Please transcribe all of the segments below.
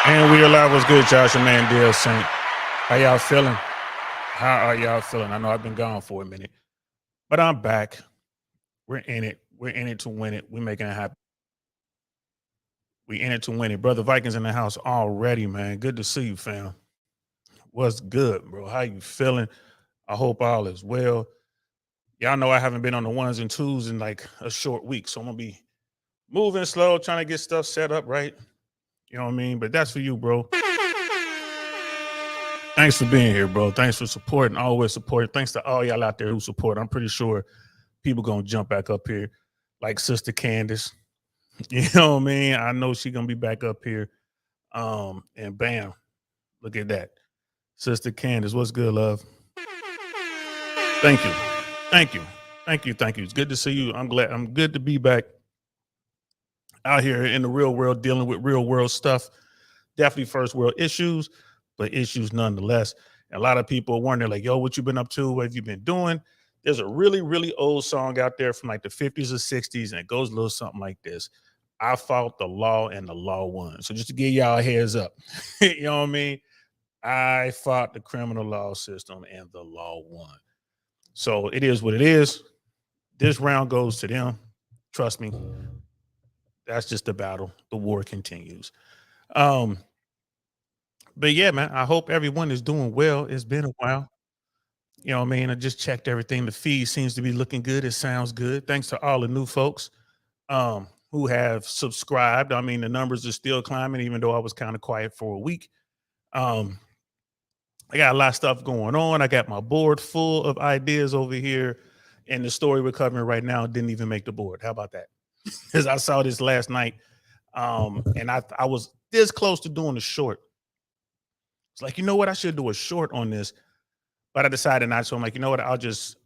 And we alive. What's good, Josh? Your man, DL Saint. How y'all feeling? How are y'all feeling? I know I've been gone for a minute, but I'm back. We're in it. We're in it to win it. We're making it happen. We in it to win it. Brother Vikings in the house already, man. Good to see you, fam. What's good, bro? How you feeling? I hope all is well. Y'all know I haven't been on the ones and twos in like a short week, so I'm gonna be moving slow, trying to get stuff set up right. You know what I mean? But that's for you, bro. Thanks for being here, bro. Thanks for supporting, always supporting. Thanks to all y'all out there who support. I'm pretty sure people gonna jump back up here, like Sister Candace. You know what I mean? I know she gonna be back up here. And bam, look at that, Sister Candace. What's good, love? Thank you, thank you, thank you, thank you. It's good to see you. I'm glad. I'm good to be back out here in the real world, dealing with real world stuff. Definitely first world issues, but issues nonetheless. And a lot of people are wondering, like, yo, what you been up to? What have you been doing? There's a really, really old song out there from like the 50s or 60s, and it goes a little something like this. I fought the law and the law won. So just to give y'all a heads up, you know what I mean? I fought the criminal law system and the law won. So it is what it is. This round goes to them. Trust me. That's just the battle. The war continues. Um, but yeah, man, I hope everyone is doing well. It's been a while. You know what I mean? I just checked everything. The feed seems to be looking good. It sounds good. Thanks to all the new folks who have subscribed. I mean, the numbers are still climbing, even though I was kind of quiet for a week. Um, I got a lot of stuff going on. I got my board full of ideas over here. And the story we're covering right now didn't even make the board. How about that? Because I saw this last night. And I was this close to doing a short. It's like, you know what? I should do a short on this, but I decided not. So I'm like, you know what?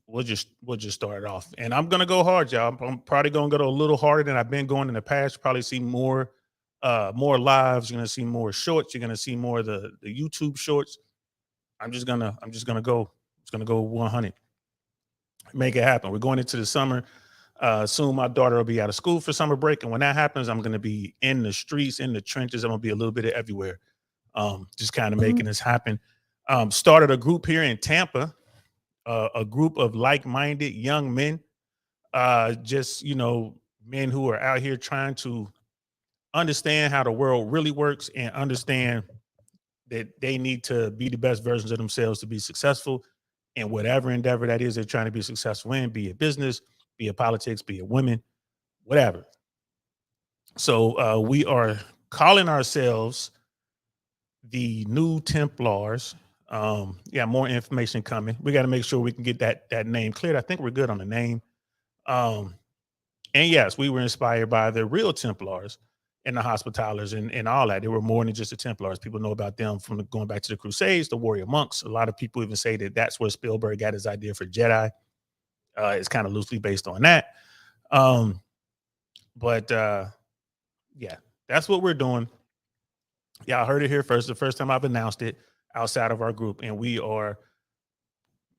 We'll just start it off, and I'm gonna go hard, y'all. I'm probably gonna go a little harder than I've been going in the past. Probably see more lives. You're gonna see more shorts. You're gonna see more of the YouTube shorts. I'm just gonna go. It's gonna go 100. Make it happen. We're going into the summer. Soon my daughter will be out of school for summer break, and when that happens, I'm gonna be in the streets, in the trenches. I'm gonna be a little bit of everywhere. Just kind of making this happen. Started a group here in Tampa, a group of like-minded young men, just men who are out here trying to understand how the world really works and understand that they need to be the best versions of themselves to be successful in whatever endeavor that is they're trying to be successful in, be it business, be it politics, be it women, whatever. So we are calling ourselves the New Templars. Yeah, more information coming. We got to make sure we can get that name cleared. I think we're good on the name. Um, and yes, we were inspired by the real Templars and the Hospitallers and all that. They were more than just the Templars. People know about them from going back to the Crusades, the warrior monks. A lot of people even say that that's where Spielberg got his idea for Jedi. It's kind of loosely based on that. Um, but yeah, that's what we're doing. Y'all heard it here first. The first time I've announced it outside of our group, and we are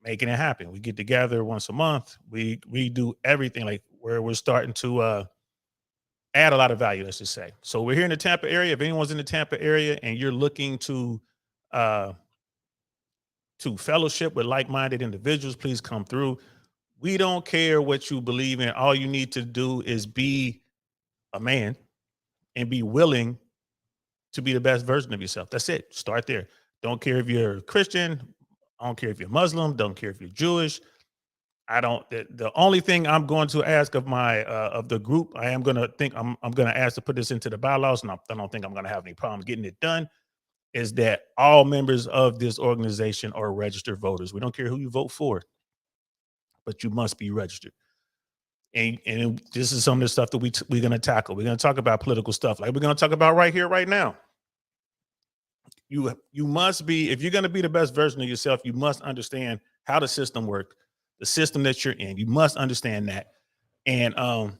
making it happen. We get together once a month. We do everything like where we're starting to add a lot of value, let's just say. So we're here in the Tampa area. If anyone's in the Tampa area and you're looking uh to fellowship with like-minded individuals, please come through. We don't care what you believe in. All you need to do is be a man and be willing to be the best version of yourself. That's it. Start there. Don't care if you're Christian. I don't care if you're Muslim. Don't care if you're Jewish. I don't. The only thing I'm going to ask of my of the group, I am going to think I'm going to ask to put this into the bylaws, and I don't think I'm going to have any problems getting it done. Is that all members of this organization are registered voters? We don't care who you vote for, but you must be registered. And this is some of the stuff that we're going to tackle. We're going to talk about political stuff, like we're going to talk about right here, right now. You must be, if you're going to be the best version of yourself, you must understand how the system works, the system that you're in. You must understand that. And I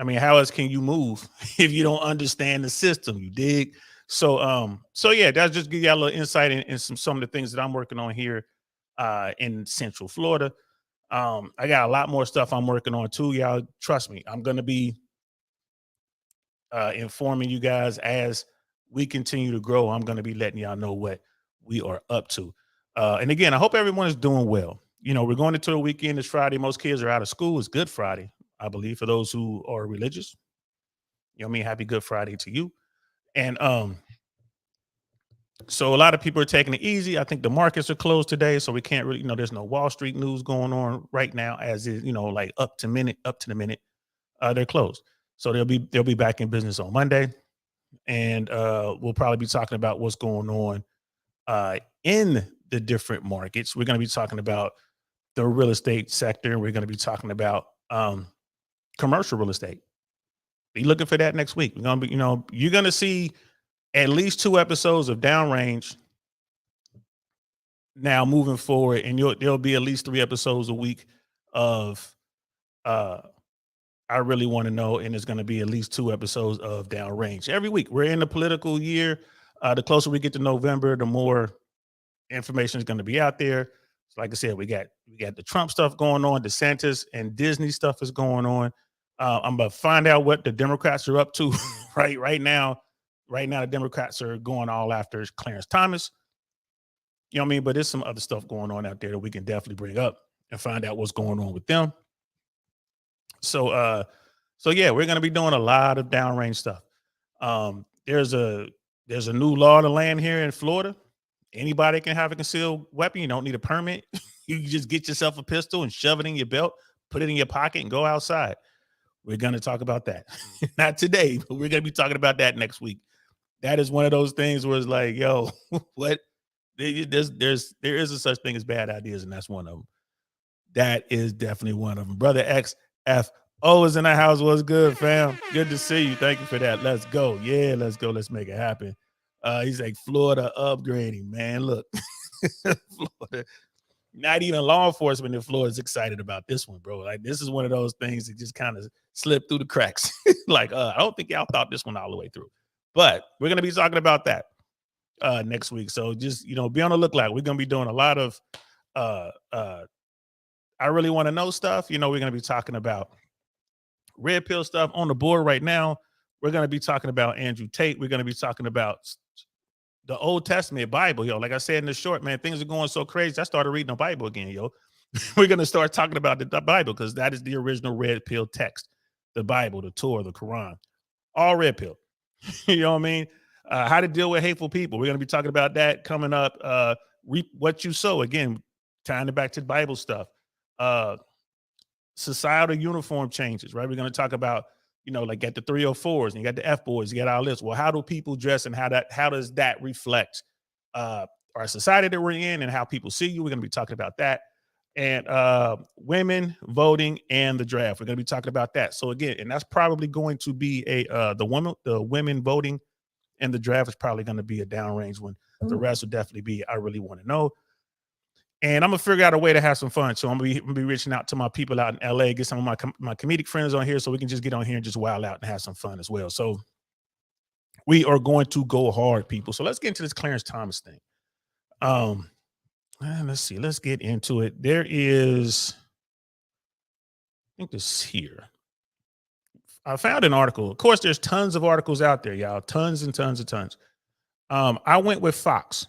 mean, how else can you move if you don't understand the system? You dig? So yeah, that's just give you a little insight in some of the things that I'm working on here in Central Florida. I got a lot more stuff I'm working on too, y'all. Trust me, I'm gonna be informing you guys as we continue to grow, I'm going to be letting y'all know what we are up to. And again, I hope everyone is doing well. We're going into the weekend. It's Friday. Most kids are out of school. It's Good Friday, I believe, for those who are religious. Happy Good Friday to you. And so a lot of people are taking it easy. I think the markets are closed today, so we can't really, there's no Wall Street news going on right now, as is, like up to the minute, they're closed. So they'll be back in business on Monday, and we'll probably be talking about what's going on in the different markets. We're going to be talking about the real estate sector. We're going to be talking about commercial real estate. Be looking for that next week. We're going to be, you're going to see at least 2 episodes of Downrange now moving forward, and there'll be at least 3 episodes a week of I really want to know, and it's going to be at least 2 episodes of Downrange every week. We're in the political year. The closer we get to November, the more information is going to be out there. So like I said, we got the Trump stuff going on, DeSantis and Disney stuff is going on. I'm gonna find out what the Democrats are up to right now. Right now, the Democrats are going all after Clarence Thomas. You know what I mean? But there's some other stuff going on out there that we can definitely bring up and find out what's going on with them. So yeah, we're gonna be doing a lot of Downrange stuff. There's a new law to land here in Florida. Anybody can have a concealed weapon. You don't need a permit. You can just get yourself a pistol and shove it in your belt, put it in your pocket, and go outside. We're going to talk about that. Not today, but we're going to be talking about that next week. That is one of those things where it's like, yo, what? There is a such thing as bad ideas, and that's one of them. That is definitely one of them. Brother XFO is in the house. What's good, fam? Good to see you. Thank you for that. Let's go. Yeah, let's go. Let's make it happen. He's like, Florida upgrading, man. Look, Florida, not even law enforcement in Florida is excited about this one, bro. Like, this is one of those things that just kind of slipped through the cracks. Like, I don't think y'all thought this one all the way through. But we're going to be talking about that next week. So just, be on the lookout. We're going to be doing a lot of I really want to know stuff. We're going to be talking about red pill stuff on the board right now. We're going to be talking about Andrew Tate. We're going to be talking about the Old Testament Bible, yo. Like I said in the short, man, things are going so crazy. I started reading the Bible again, yo. We're going to start talking about the Bible because that is the original red pill text. The Bible, the Torah, the Quran, all red pill. You know what I mean? How to deal with hateful people. We're going to be talking about that coming up. Reap what you sow. Again, tying it back to the Bible stuff. Societal uniform changes, right? We're going to talk about, like at the 304s, and you got the F boys, you got all this. Well, how do people dress, and how does that reflect our society that we're in, and how people see you? We're going to be talking about that, and women voting and the draft. We're going to be talking about that. So again, and that's probably going to be the women voting and the draft is probably going to be a Downrange one. The rest will definitely be I really want to know. And I'm gonna figure out a way to have some fun. So I'm gonna be reaching out to my people out in LA, get some of my comedic friends on here, so we can just get on here and just wild out and have some fun as well. So we are going to go hard, people. So let's get into this Clarence Thomas thing. Let's see. Let's get into it. There is, I think this here. I found an article. Of course, there's tons of articles out there, y'all. Tons and tons and tons. I went with Fox.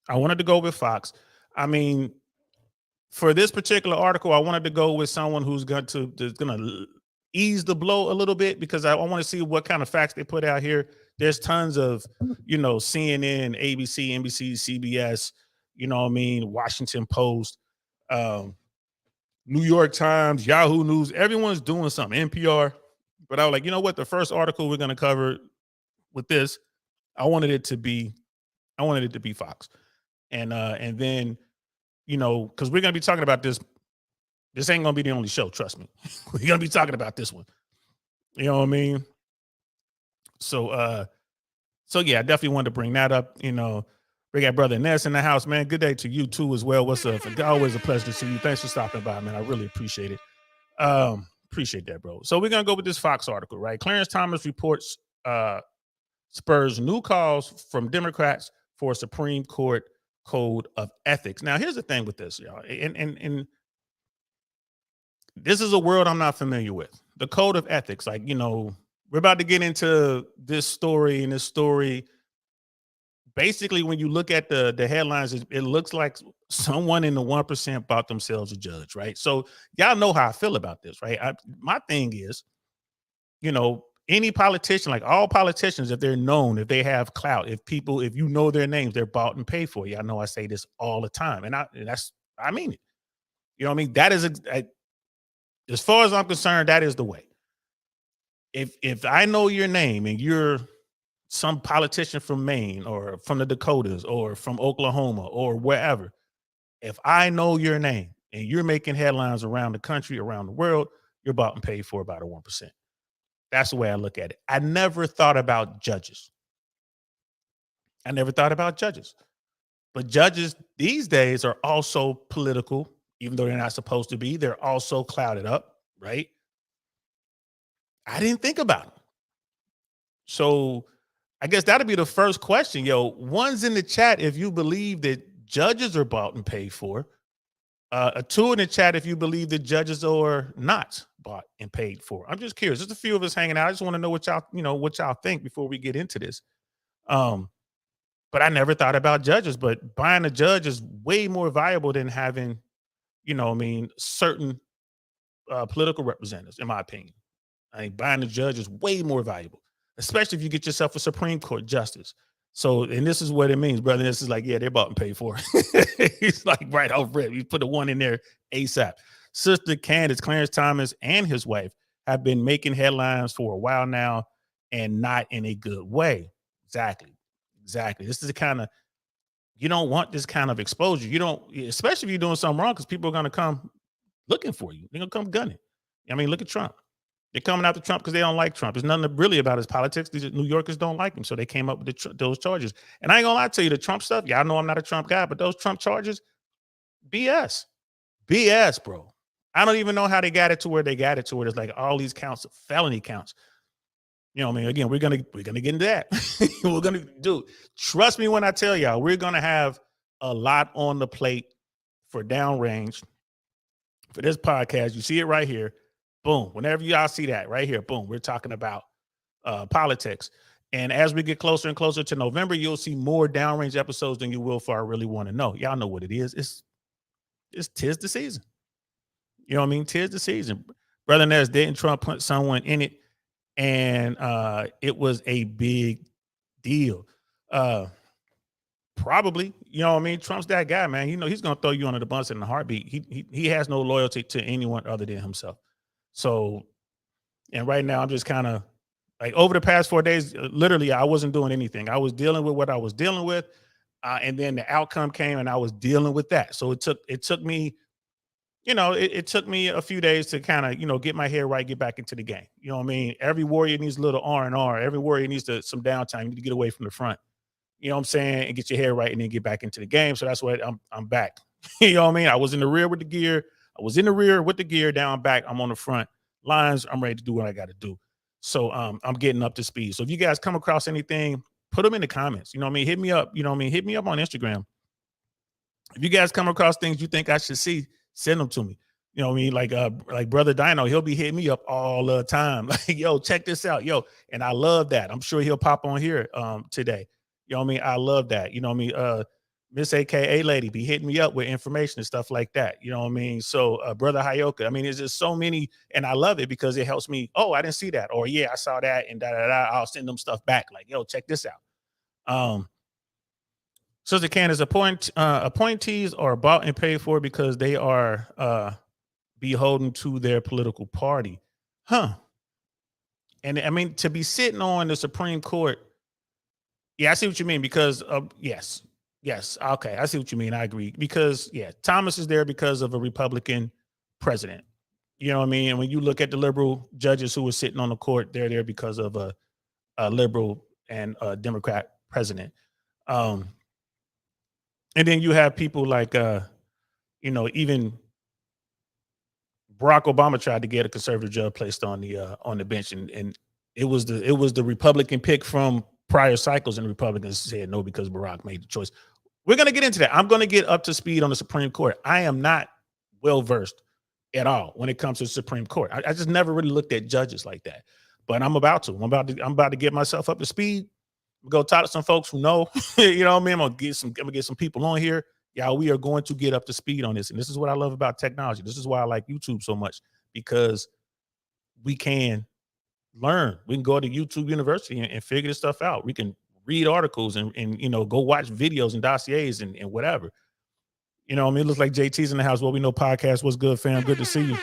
I wanted to go with Fox. I mean, for this particular article, I wanted to go with someone who's going to ease the blow a little bit, because I want to see what kind of facts they put out here. There's tons of, CNN, ABC, NBC, CBS, Washington Post, New York Times, Yahoo News. Everyone's doing something, NPR. But I was like, you know what? The first article we're going to cover with this, I wanted it to be Fox. And then, because we're going to be talking about this. This ain't going to be the only show. Trust me. We're going to be talking about this one. You know what I mean? So yeah, I definitely wanted to bring that up. We got Brother Ness in the house, man. Good day to you too as well. What's up? Always a pleasure to see you. Thanks for stopping by, man. I really appreciate it. Appreciate that, bro. So we're going to go with this Fox article, right? Clarence Thomas reports spurs new calls from Democrats for a Supreme Court code of ethics. Now, here's the thing with this, y'all. And this is a world I'm not familiar with. The code of ethics, we're about to get into this story, and this story basically, when you look at the headlines, it looks like someone in the 1% bought themselves a judge, right? So y'all know how I feel about this, right? My thing is, any politician, like all politicians, if they're known, if they have clout, if you know their names, they're bought and paid for. Y'all know I say this all the time, I mean it. You know what I mean? That is as far as I'm concerned, that is the way. If I know your name and you're some politician from Maine or from the Dakotas or from Oklahoma or wherever, if I know your name and you're making headlines around the country, around the world, you're bought and paid for about a 1%. That's the way I look at it. I never thought about judges. But judges these days are also political, even though they're not supposed to be. They're also clouded up, right? I didn't think about them. So I guess that'll be the first question. One's in the chat if you believe that judges are bought and paid for. A two in the chat if you believe that judges are not bought and paid for. I'm just curious. There's a few of us hanging out. I just want to know what y'all think before we get into this. But I never thought about judges. But buying a judge is way more valuable than having, certain political representatives, in my opinion. I think buying a judge is way more valuable, especially if you get yourself a Supreme Court justice. So, and this is what it means, brother. This is like, yeah, they're bought and paid for. He's like, right off rip. You put the one in there ASAP. Sister Candace, Clarence Thomas, and his wife have been making headlines for a while now, and not in a good way. Exactly. This is the kind of, you don't want this kind of exposure. You don't, especially if you're doing something wrong, because people are going to come looking for you. They're going to come gunning. I mean, look at Trump. They're coming after Trump because they don't like Trump. There's nothing really about his politics. These New Yorkers don't like him, so they came up with those charges. And I ain't gonna lie to you, the Trump stuff. Y'all know I'm not a Trump guy, but those Trump charges, BS, bro. I don't even know how they got it to where they got it to where there's like all these counts of felony counts. You know what I mean? Again, we're gonna get into that. We're gonna do. Trust me when I tell y'all, we're gonna have a lot on the plate for downrange for this podcast. You see it right here. Boom. Whenever y'all see that right here, boom, we're talking about politics. And as we get closer and closer to November, you'll see more downrange episodes than you will for I Really Want to Know. Y'all know what it is. It's tis the season. You know what I mean? Tis the season. Brother Nez, didn't Trump put someone in it? And it was a big deal. Probably, you know what I mean? Trump's that guy, man. He's gonna throw you under the bus in a heartbeat. He has no loyalty to anyone other than himself. So, and right now I'm just kind of like over the past 4 days, literally, I wasn't doing anything. I was dealing with what I was dealing with. And then the outcome came and I was dealing with that. So it took me, it took me a few days to kind of, get my head right, get back into the game. You know what I mean? Every warrior needs a little R&R. Every warrior needs some downtime. You need to get away from the front. You know what I'm saying? And get your head right and then get back into the game. So that's what I'm back. You know what I mean? I was in the rear with the gear. I was in the rear with the gear, down back. I'm on the front lines. I'm ready to do what I got to do. So I'm getting up to speed. So if you guys come across anything, put them in the comments. You know what I mean? Hit me up. You know what I mean? Hit me up on Instagram. If you guys come across things you think I should see, send them to me. You know what I mean? Like Brother Dino, he'll be hitting me up all the time. Like, yo, check this out. Yo, and I love that. I'm sure he'll pop on here today. You know what I mean? I love that. You know what I mean? Miss AKA lady be hitting me up with information and stuff like that. You know what I mean? So Brother Hayoka, I mean, there's just so many, and I love it because it helps me. Oh, I didn't see that. Or yeah, I saw that and I'll send them stuff back. Like, yo, check this out. Sister Candace, appointees are bought and paid for because they are beholden to their political party. Huh. And I mean, to be sitting on the Supreme Court. Yeah, I see what you mean because yes. Okay, I see what you mean. I agree because Thomas is there because of a Republican president. You know what I mean? And when you look at the liberal judges who were sitting on the court, they're there because of a liberal and a Democrat president. And then you have people like even Barack Obama tried to get a conservative judge placed on the bench, and it was the Republican pick from prior cycles, and Republicans said no because Barack made the choice. We're going to get into that. I'm going to get up to speed on the Supreme Court. I am not well-versed at all when it comes to the Supreme Court. I just never really looked at judges like that, but I'm about to. I'm about to get myself up to speed Go talk to some folks who know. You know what I mean? I'm gonna get some people on here. Y'all, we are going to get up to speed on this. And this is what I love about technology. This is why I like YouTube so much, because we can learn. We can go to YouTube University and figure this stuff out. We can read articles and go watch videos and dossiers and whatever. You know what I mean? It looks like JT's in the house. Well, we know podcast. What's good, fam? Good to see you.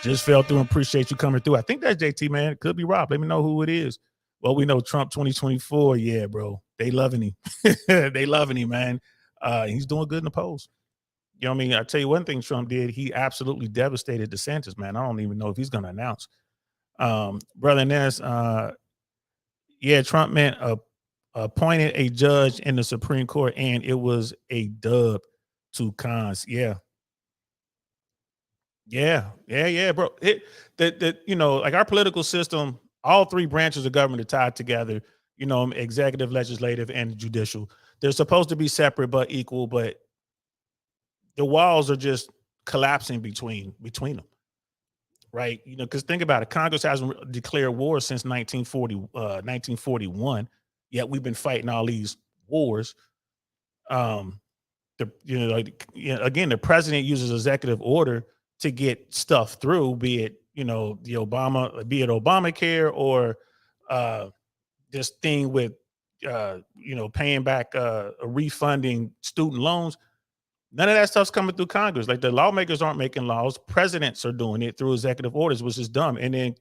Just fell through and appreciate you coming through. I think that's JT, man. It could be Rob. Let me know who it is. Well, we know Trump 2024. Yeah, bro. They loving him. They loving him, man. He's doing good in the polls. You know what I mean? I tell you one thing Trump did. He absolutely devastated DeSantis, man. I don't even know if he's going to announce. Brother Ness, yeah, Trump appointed a judge in the Supreme Court, and it was a dub to cons. Yeah. Yeah, bro. Like our political system, all three branches of government are tied together, executive, legislative, and judicial. They're supposed to be separate but equal, but the walls are just collapsing between them. Right. Because think about it. Congress hasn't declared war since 1941. Yet we've been fighting all these wars. Again, the president uses executive order to get stuff through, be it Obamacare or this thing with paying back refunding student loans. None of that stuff's coming through Congress. Like the lawmakers aren't making laws. Presidents are doing it through executive orders, which is dumb. And then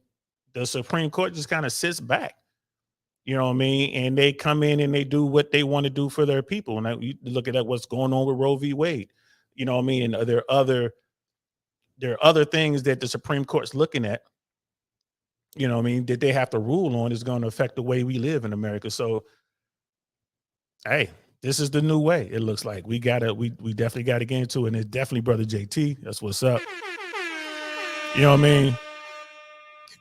the Supreme Court just kind of sits back. You know what I mean? And they come in and they do what they want to do for their people. And you look at what's going on with Roe v. Wade. You know what I mean? And there are other things that the Supreme Court's looking at, you know what I mean, that they have to rule on is going to affect the way we live in America. So, hey, this is the new way. It looks like we definitely got to get into it. And it's definitely brother JT. That's what's up. You know what I mean?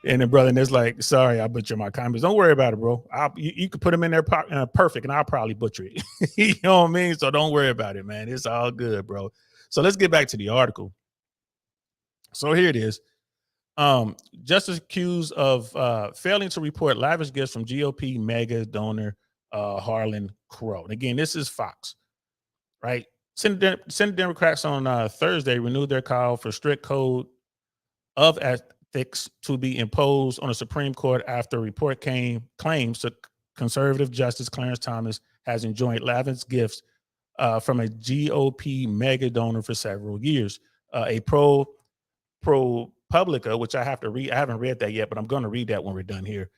And then brother, and it's like, sorry, I butchered my comments. Don't worry about it, bro. You could put them in there perfect, and I'll probably butcher it. You know what I mean? So don't worry about it, man. It's all good, bro. So let's get back to the article. So here it is. Justice accused of failing to report lavish gifts from GOP mega donor Harlan Crow. And again, this is Fox, right? Senate Democrats on Thursday renewed their call for strict code of ethics to be imposed on the Supreme Court after a report claims that conservative Justice Clarence Thomas has enjoyed lavish gifts from a GOP mega donor for several years. A ProPublica, which I have to read. I haven't read that yet, but I'm going to read that when we're done here.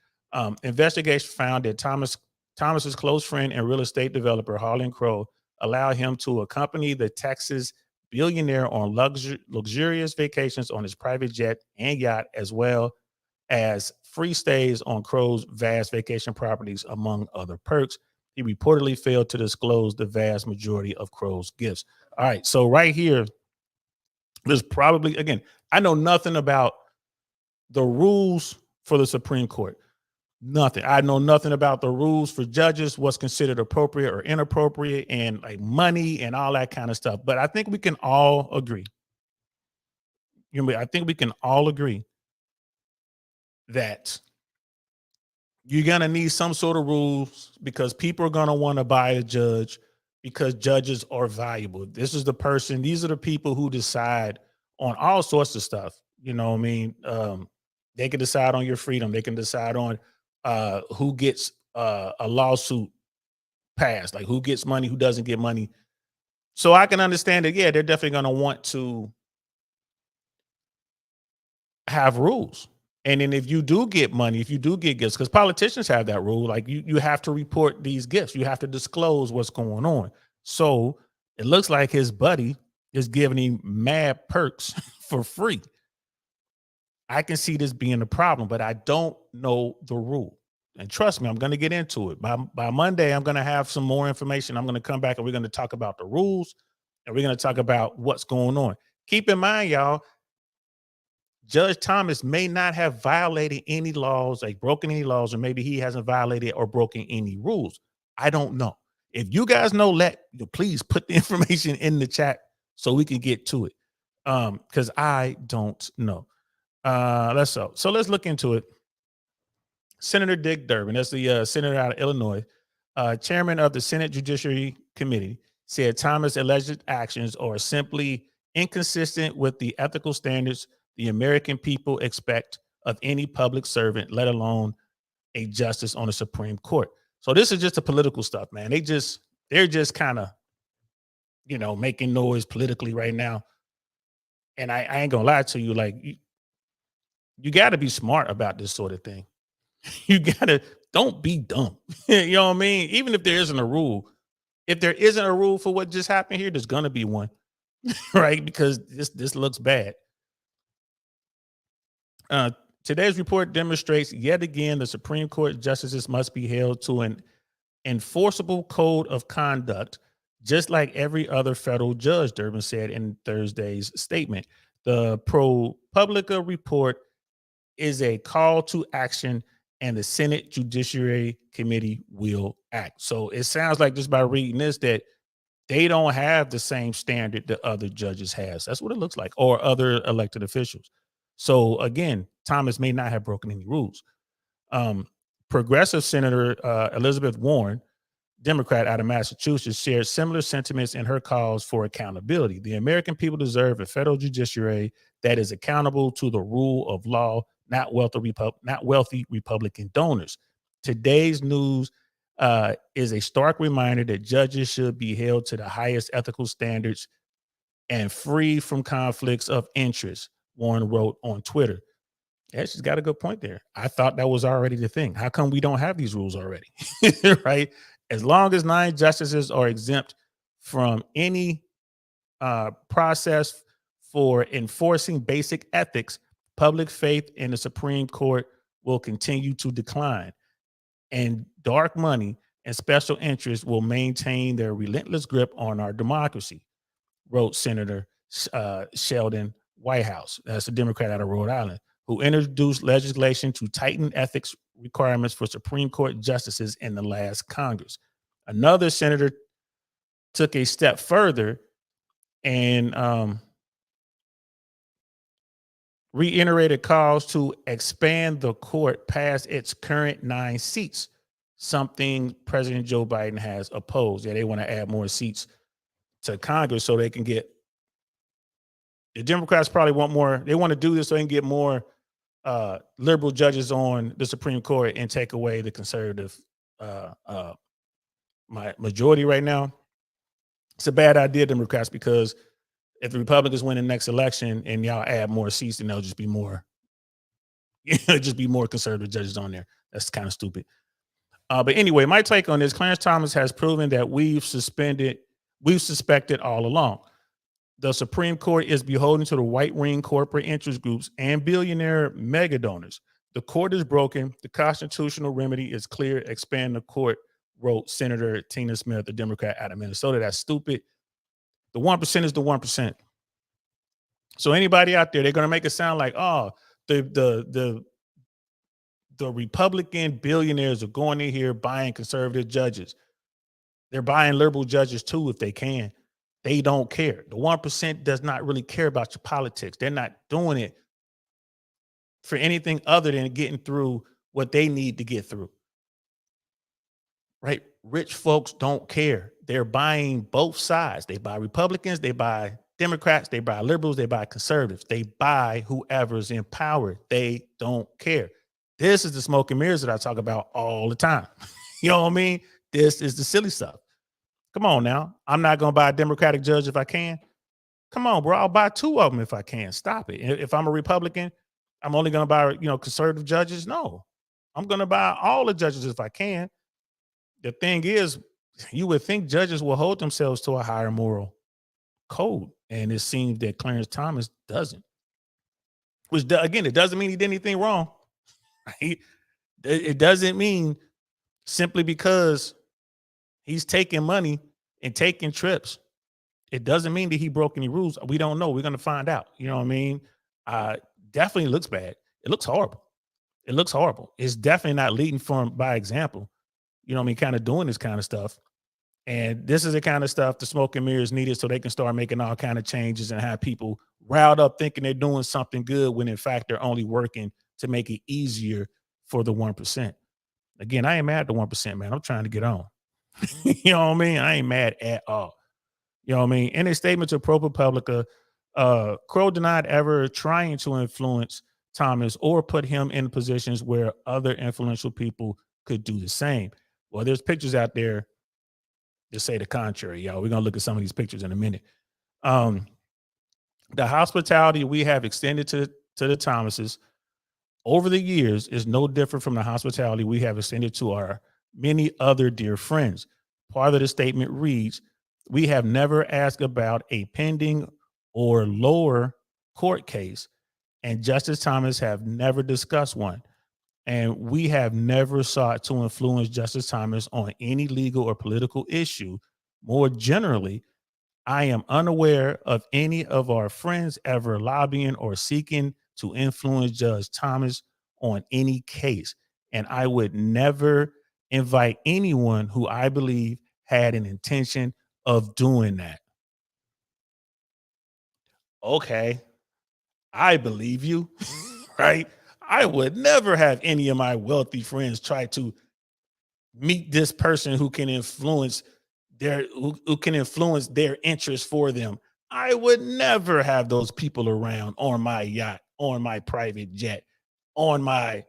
Investigation found that Thomas's close friend and real estate developer Harlan Crow allowed him to accompany the Texas billionaire on luxurious vacations on his private jet and yacht, as well as free stays on Crow's vast vacation properties, among other perks. He reportedly failed to disclose the vast majority of Crow's gifts. All right, so right here, there's probably, again, I know nothing about the rules for the Supreme Court. Nothing. I know nothing about the rules for judges, what's considered appropriate or inappropriate, and like money and all that kind of stuff. But I think we can all agree. I think we can all agree that you're going to need some sort of rules because people are going to want to buy a judge because judges are valuable. This is the person, these are the people who decide on all sorts of stuff. You know what I mean? They can decide on your freedom. They can decide on who gets a lawsuit passed, like who gets money, who doesn't get money. So I can understand that, yeah, they're definitely going to want to have rules. And then if you do get money, if you do get gifts, because politicians have that rule, like you have to report these gifts. You have to disclose what's going on. So it looks like his buddy is giving him mad perks for free. I can see this being a problem, but I don't know the rule. And trust me, I'm going to get into it. By Monday, I'm going to have some more information. I'm going to come back and we're going to talk about the rules and we're going to talk about what's going on. Keep in mind, y'all, Judge Thomas may not have violated any laws, like broken any laws, or maybe he hasn't violated or broken any rules. I don't know. If you guys know, please put the information in the chat so we can get to it. Because I don't know. Let's look into it. Senator Dick Durbin, that's the senator out of Illinois, chairman of the Senate Judiciary Committee, said Thomas' alleged actions are simply inconsistent with the ethical standards the American people expect of any public servant, let alone a justice on the Supreme Court. So this is just the political stuff, man. They're just kind of, making noise politically right now. And I ain't gonna lie to you, like you got to be smart about this sort of thing. You gotta don't be dumb. You know what I mean? Even if there isn't a rule, if there isn't a rule for what just happened here, there's gonna be one, right? Because this looks bad. Uh, Today's report demonstrates yet again the Supreme Court justices must be held to an enforceable code of conduct, just like every other federal judge, Durbin said in Thursday's statement. The ProPublica report is a call to action, and the Senate Judiciary Committee will act. So it sounds like just by reading this that they don't have the same standard that other judges have. That's what it looks like, or other elected officials. So again, Thomas may not have broken any rules. Progressive Senator Elizabeth Warren, Democrat out of Massachusetts, shared similar sentiments in her calls for accountability. The American people deserve a federal judiciary that is accountable to the rule of law, not wealthy Republican donors. Today's news is a stark reminder that judges should be held to the highest ethical standards and free from conflicts of interest, Warren wrote on Twitter. Yeah, she's got a good point there. I thought that was already the thing. How come we don't have these rules already? Right? As long as 9 justices are exempt from any process for enforcing basic ethics, public faith in the Supreme Court will continue to decline. And dark money and special interests will maintain their relentless grip on our democracy, wrote Senator Sheldon Whitehouse. That's a Democrat out of Rhode Island, who introduced legislation to tighten ethics requirements for Supreme Court justices in the last Congress. Another senator took a step further and reiterated calls to expand the court past its current 9 seats, something President Joe Biden has opposed. Yeah, they want to add more seats to Congress so they can get, the Democrats probably want more, they want to do this so they can get more liberal judges on the Supreme Court and take away the conservative majority right now. It's a bad idea, Democrats, because if the Republicans win the next election and y'all add more seats, then there'll just be more, just be more conservative judges on there. That's kind of stupid. But anyway, my take on this: Clarence Thomas has proven that we've suspected all along. The Supreme Court is beholden to the white ring corporate interest groups and billionaire mega donors. The court is broken. The constitutional remedy is clear. Expand the court, wrote Senator Tina Smith, the Democrat out of Minnesota. That's stupid. The 1% is the 1%. So anybody out there, they're going to make it sound like, oh, the Republican billionaires are going in here buying conservative judges. They're buying liberal judges too if they can. They don't care. The 1% does not really care about your politics. They're not doing it for anything other than getting through what they need to get through. Right? Rich folks don't care. They're buying both sides. They buy Republicans, they buy Democrats, they buy liberals, they buy conservatives. They buy whoever's in power. They don't care. This is the smoke and mirrors that I talk about all the time. You know what I mean? This is the silly stuff. Come on now. I'm not going to buy a Democratic judge if I can. Come on, bro. I'll buy 2 of them if I can. Stop it. If I'm a Republican, I'm only going to buy, conservative judges. No, I'm going to buy all the judges if I can. The thing is, you would think judges will hold themselves to a higher moral code. And it seems that Clarence Thomas doesn't. Which, again, it doesn't mean he did anything wrong. Right? It doesn't mean simply because he's taking money and taking trips, it doesn't mean that he broke any rules. We don't know. We're going to find out. You know what I mean? Definitely looks bad. It looks horrible. It looks horrible. It's definitely not leading by example. You know what I mean? Kind of doing this kind of stuff. And this is the kind of stuff the smoke and mirrors needed so they can start making all kind of changes and have people riled up thinking they're doing something good when in fact they're only working to make it easier for the 1%. Again, I ain't mad at the 1%, man. I'm trying to get on. You know what I mean? I ain't mad at all. You know what I mean? In a statement to ProPublica, Crow denied ever trying to influence Thomas or put him in positions where other influential people could do the same. Well, there's pictures out there that say the contrary, y'all. We're gonna look at some of these pictures in a minute. Um, the hospitality we have extended to the Thomases over the years is no different from the hospitality we have extended to our many other dear friends. Part of the statement reads, we have never asked about a pending or lower court case, and Justice Thomas have never discussed one. And we have never sought to influence Justice Thomas on any legal or political issue. More generally, I am unaware of any of our friends ever lobbying or seeking to influence Judge Thomas on any case. And I would never invite anyone who I believe had an intention of doing that. Okay, I believe you, right? I would never have any of my wealthy friends try to meet this person who can influence who can influence their interests for them. I would never have those people around on my yacht, on my private jet, on my,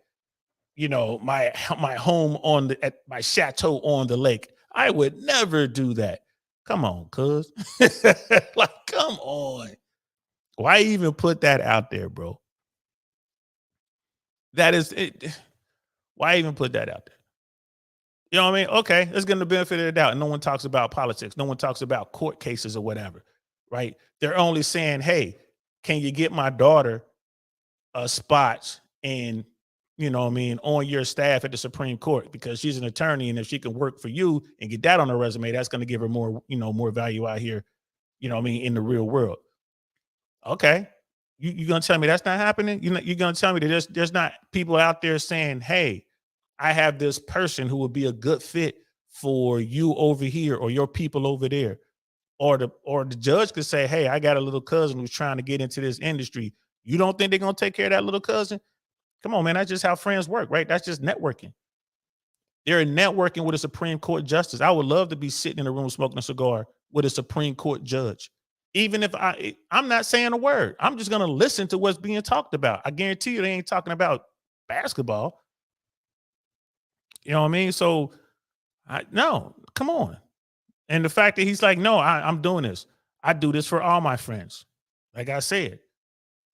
my home on the at my chateau on the lake. I would never do that. Come on, cuz. Like, come on. Why even put that out there, bro? That is it. Why even put that out there? You know what I mean? Okay, let's give them the benefit of the doubt. No one talks about politics. No one talks about court cases or whatever, right? They're only saying, hey, can you get my daughter a spot in, on your staff at the Supreme Court because she's an attorney, and if she can work for you and get that on her resume, that's going to give her more, more value out here, in the real world. Okay. You're going to tell me that's not happening? You're going to tell me that there's not people out there saying, hey, I have this person who would be a good fit for you over here or your people over there. Or the judge could say, hey, I got a little cousin who's trying to get into this industry. You don't think they're going to take care of that little cousin? Come on, man. That's just how friends work, right? That's just networking. They're networking with a Supreme Court justice. I would love to be sitting in a room smoking a cigar with a Supreme Court judge. Even if I'm not saying a word, I'm just going to listen to what's being talked about. I guarantee you they ain't talking about basketball. You know what I mean? So, no, come on. And the fact that he's like, no, I'm doing this. I do this for all my friends. Like I said,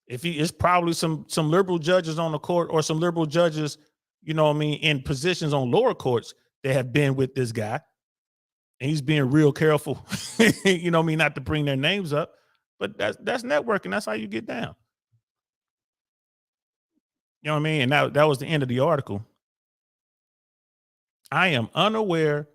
it's probably some liberal judges on the court or some liberal judges, in positions on lower courts that have been with this guy. And he's being real careful, not to bring their names up. But that's networking. That's how you get down. You know what I mean? And that was the end of the article. I am unaware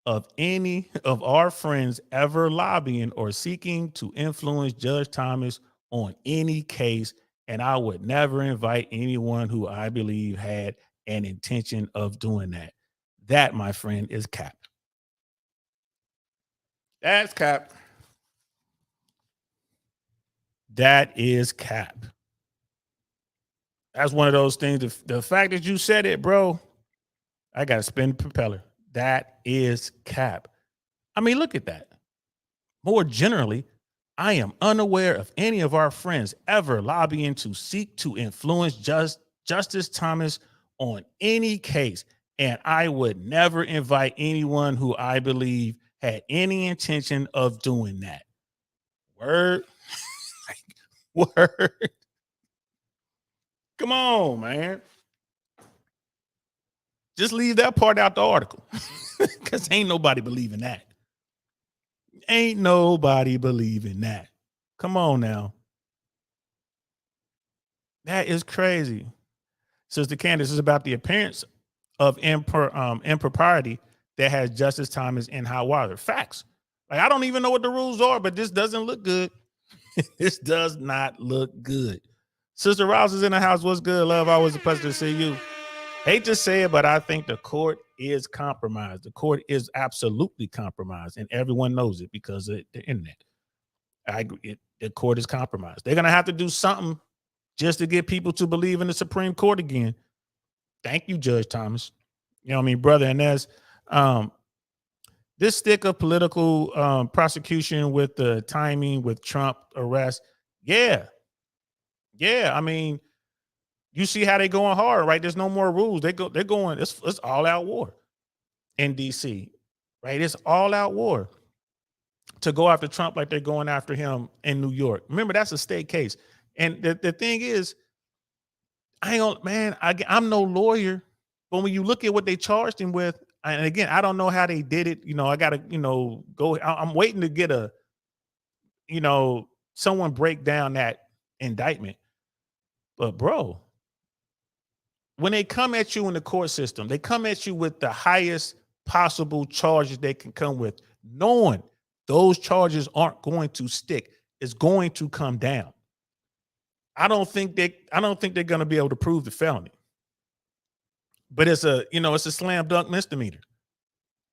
of any of our friends ever lobbying or seeking to influence Judge Thomas on any case, and I would never invite anyone who I believe had an intention of doing that. That, my friend, is cap. That's cap. That is cap. That's one of those things. The fact that you said it, bro, I got to spin the propeller. That is cap. I mean, look at that. More generally, I am unaware of any of our friends ever lobbying to seek to influence Justice Thomas on any case, and I would never invite anyone who I believe had any intention of doing that. Word. Word. Come on, man. Just leave that part out the article because ain't nobody believing that. Ain't nobody believing that. Come on now. That is crazy. Sister Candace is about the appearance of impropriety that has Justice Thomas in hot water. Facts. Like, I don't even know what the rules are, but this doesn't look good. This does not look good. Sister Rouse is in the house. What's good, love? Always a pleasure to see you. Hate to say it, but I think the court is compromised. The court is absolutely compromised, and everyone knows it because of the internet. The court is compromised. They're going to have to do something just to get people to believe in the Supreme Court again. Thank you, Judge Thomas. You know what I mean, brother? And that's um this stick of political prosecution with the timing with Trump arrest. Yeah, yeah. I mean, you see how they going hard, right? There's no more rules. They're going, it's all out war in DC, right? It's all out war to go after Trump like they're going after him in New York. Remember, that's a state case. And the thing is, I ain't gonna, man, I'm no lawyer, but when you look at what they charged him with, and again, I don't know how they did it. You know, I gotta, go. I'm waiting to get someone break down that indictment. But bro, when they come at you in the court system, they come at you with the highest possible charges they can come with, knowing those charges aren't going to stick. It's going to come down. I don't think they're going to be able to prove the felony. But it's a slam dunk misdemeanor.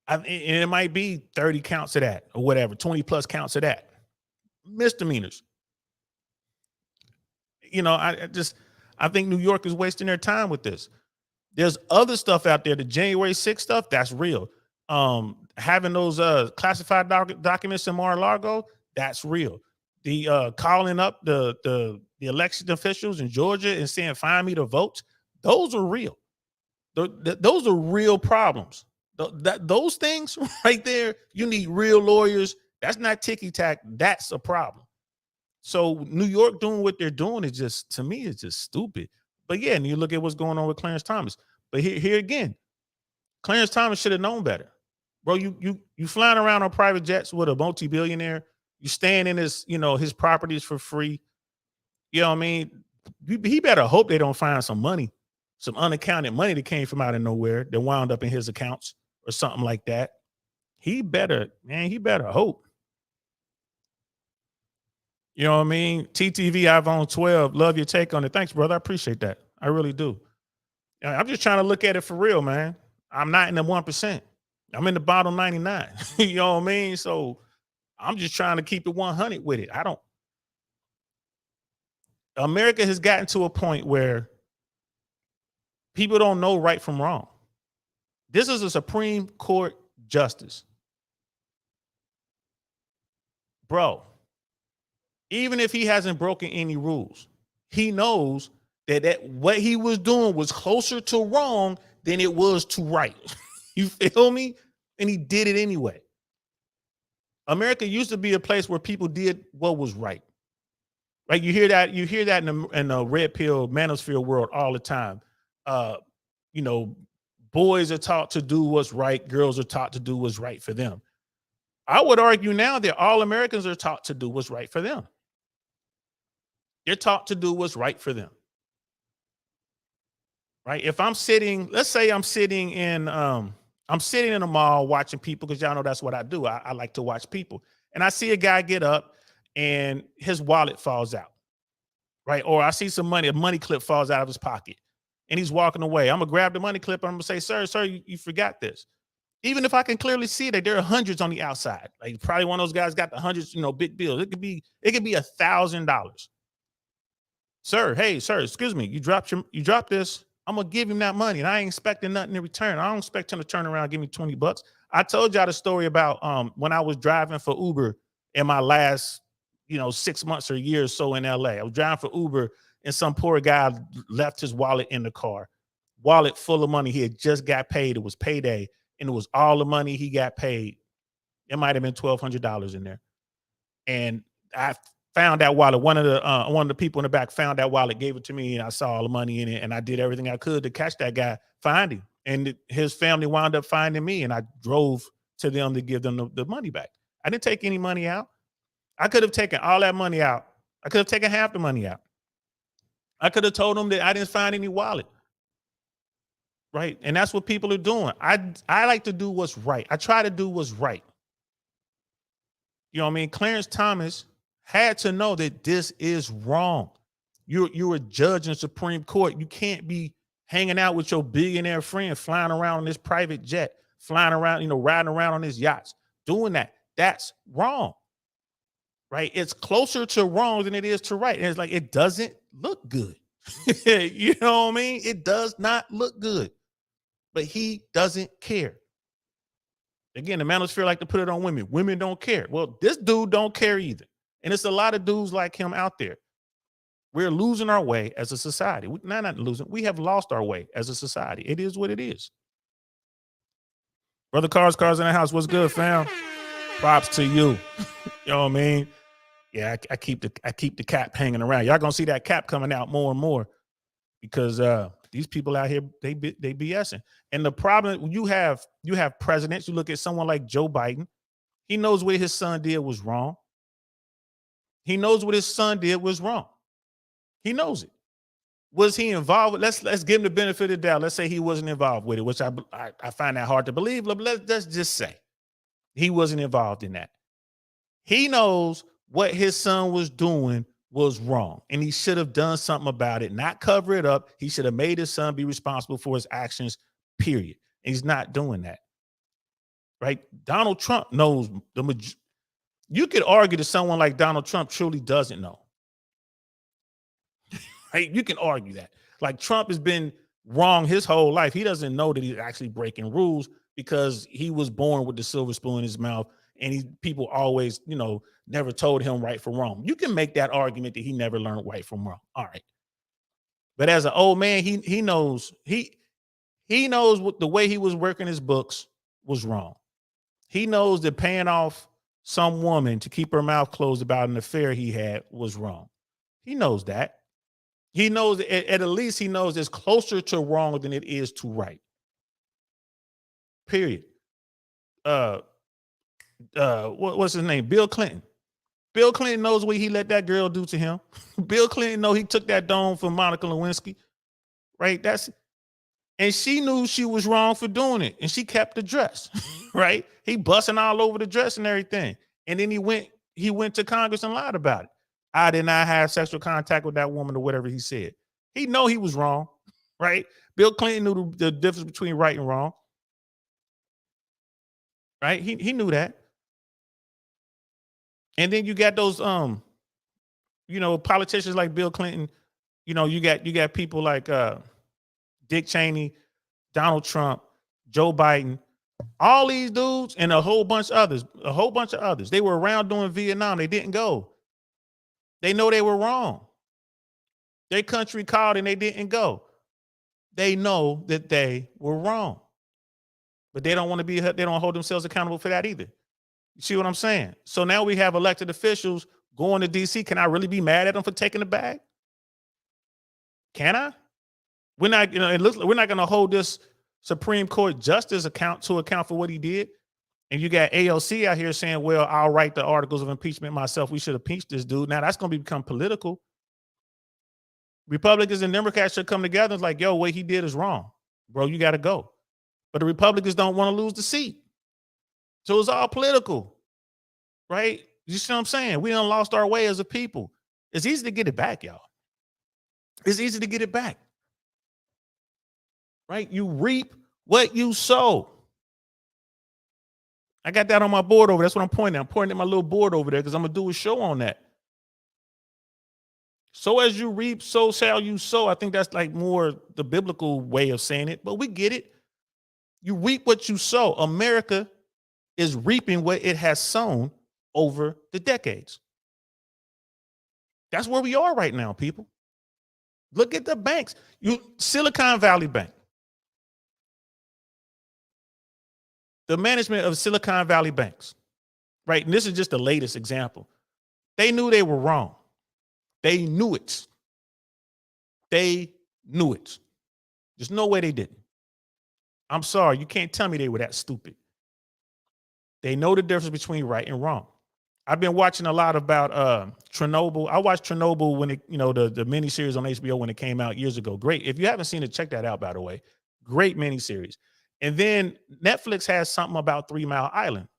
And it might be 30 counts of that or whatever, 20 plus counts of that. Misdemeanors. I think New York is wasting their time with this. There's other stuff out there. The January 6th stuff, that's real. Having those classified documents in Mar-a-Lago, that's real. The calling up the election officials in Georgia and saying, "Find me the votes," those are real. Those are real problems. Those things right there, you need real lawyers. That's not ticky tack. That's a problem. So New York doing what they're doing is just, to me, it's just stupid. But yeah, and you look at what's going on with Clarence Thomas. But here again, Clarence Thomas should have known better. Bro, you flying around on private jets with a multi-billionaire. You staying in his properties for free. You know what I mean? He better hope they don't find some money, some unaccounted money that came from out of nowhere that wound up in his accounts or something like that. He better hope. You know what I mean? TTV iPhone 12. Love your take on it. Thanks, brother. I appreciate that. I really do. I'm just trying to look at it for real, man. I'm not in the 1%. I'm in the bottom 99. You know what I mean? So I'm just trying to keep it 100 with it. America has gotten to a point where people don't know right from wrong. This is a Supreme Court justice. Bro, even if he hasn't broken any rules, he knows that what he was doing was closer to wrong than it was to right. You feel me? And he did it anyway. America used to be a place where people did what was right. Right? You hear that in the red pill manosphere world all the time. Uh, boys are taught to do what's right, girls are taught to do what's right for them. I would argue now that all Americans are taught to do what's right for them. They're taught to do what's right for them. Right? If I'm sitting, let's say I'm sitting in a mall watching people, because y'all know that's what I do. I like to watch people. And I see a guy get up and his wallet falls out. Right? Or I see some money, a money clip falls out of his pocket and he's walking away. I'm gonna grab the money clip and I'm gonna say, sir, you forgot this. Even if I can clearly see that there are hundreds on the outside. Like probably one of those guys got the hundreds, big bills. It could be $1,000. Sir, hey, sir, excuse me. You dropped this. I'm gonna give him that money, and I ain't expecting nothing in return. I don't expect him to turn around and give me $20. I told y'all the story about when I was driving for Uber in my last, 6 months or a year or so in LA. I was driving for Uber, and some poor guy left his wallet in the car. Wallet full of money. He had just got paid. It was payday, and it was all the money he got paid. It might have been $1,200 in there, and I found that wallet. One of the people in the back found that wallet, gave it to me, and I saw all the money in it, and I did everything I could to catch that guy, find him. And his family wound up finding me, and I drove to them to give them the money back. I didn't take any money out. I could have taken all that money out. I could have taken half the money out. I could have told them that I didn't find any wallet. Right? And that's what people are doing. I like to do what's right. I try to do what's right. You know what I mean? Clarence Thomas had to know that this is wrong. You're a judge in the Supreme Court. You can't be hanging out with your billionaire friend, flying around on this private jet, flying around, riding around on his yachts, doing that. That's wrong. Right? It's closer to wrong than it is to right. And it's like, it doesn't look good. You know what I mean? It does not look good, but he doesn't care. Again, the manosphere like to put it on women. Women don't care. Well, this dude don't care either. And it's a lot of dudes like him out there. We're losing our way as a society. Not losing. We have lost our way as a society. It is what it is. Brother Cars in the house. What's good, fam? Props to you. You know what I mean? Yeah, I keep the cap hanging around. Y'all gonna see that cap coming out more and more because these people out here they BSing. And the problem you have presidents. You look at someone like Joe Biden. He knows what his son did was wrong. He knows what his son did was wrong. He knows it. Was he involved with? Let's give him the benefit of the doubt. Let's say he wasn't involved with it, which I find that hard to believe. But let's just say he wasn't involved in that. He knows what his son was doing was wrong, and he should have done something about it, not cover it up. He should have made his son be responsible for his actions, period. And he's not doing that. Right? Donald Trump knows you could argue that someone like Donald Trump truly doesn't know. Right? You can argue that. Like Trump has been wrong his whole life. He doesn't know that he's actually breaking rules because he was born with the silver spoon in his mouth, and people always, never told him right from wrong. You can make that argument that he never learned right from wrong. All right. But as an old man, he knows he knows what the way he was working his books was wrong. He knows that paying off some woman to keep her mouth closed about an affair he had was wrong. He knows that. He knows at least he knows it's closer to wrong than it is to right. Period. What's his name? Bill Clinton. Bill Clinton knows what he let that girl do to him. Bill Clinton know he took that dome from Monica Lewinsky. Right? And she knew she was wrong for doing it, and she kept the dress. Right? He busting all over the dress and everything. And then he went to Congress and lied about it. I did not have sexual contact with that woman or whatever he said. He know he was wrong, right? Bill Clinton knew the difference between right and wrong, right? He knew that. And then you got those politicians like Bill Clinton. You got people like Dick Cheney, Donald Trump, Joe Biden, all these dudes, and a whole bunch of others. They were around during Vietnam. They didn't go. They know they were wrong. Their country called and they didn't go. They know that they were wrong. But they don't hold themselves accountable for that either. You see what I'm saying? So now we have elected officials going to DC. Can I really be mad at them for taking the bag? Can I? We're not, we're not going to hold this Supreme Court justice account for what he did. And you got AOC out here saying, well, I'll write the articles of impeachment myself. We should impeach this dude. Now that's going to become political. Republicans and Democrats should come together and like, yo, what he did is wrong. Bro, you got to go. But the Republicans don't want to lose the seat. So it's all political, right? You see what I'm saying? We done lost our way as a people. It's easy to get it back, y'all. It's easy to get it back, right? You reap what you sow. I got that on my board over. That's what I'm pointing at. I'm pointing at my little board over there because I'm going to do a show on that. So as you reap, so shall you sow. I think that's like more the biblical way of saying it, but we get it. You reap what you sow. America is reaping what it has sown over the decades. That's where we are right now, people. Look at the banks. Silicon Valley Bank. The management of Silicon Valley banks, right? And this is just the latest example. They knew they were wrong. They knew it. There's no way they didn't. I'm sorry. You can't tell me they were that stupid. They know the difference between right and wrong. I've been watching a lot about Chernobyl. I watched Chernobyl when the miniseries on HBO when it came out years ago. Great. If you haven't seen it, check that out, by the way. Great miniseries. And then Netflix has something about 3 Mile Island.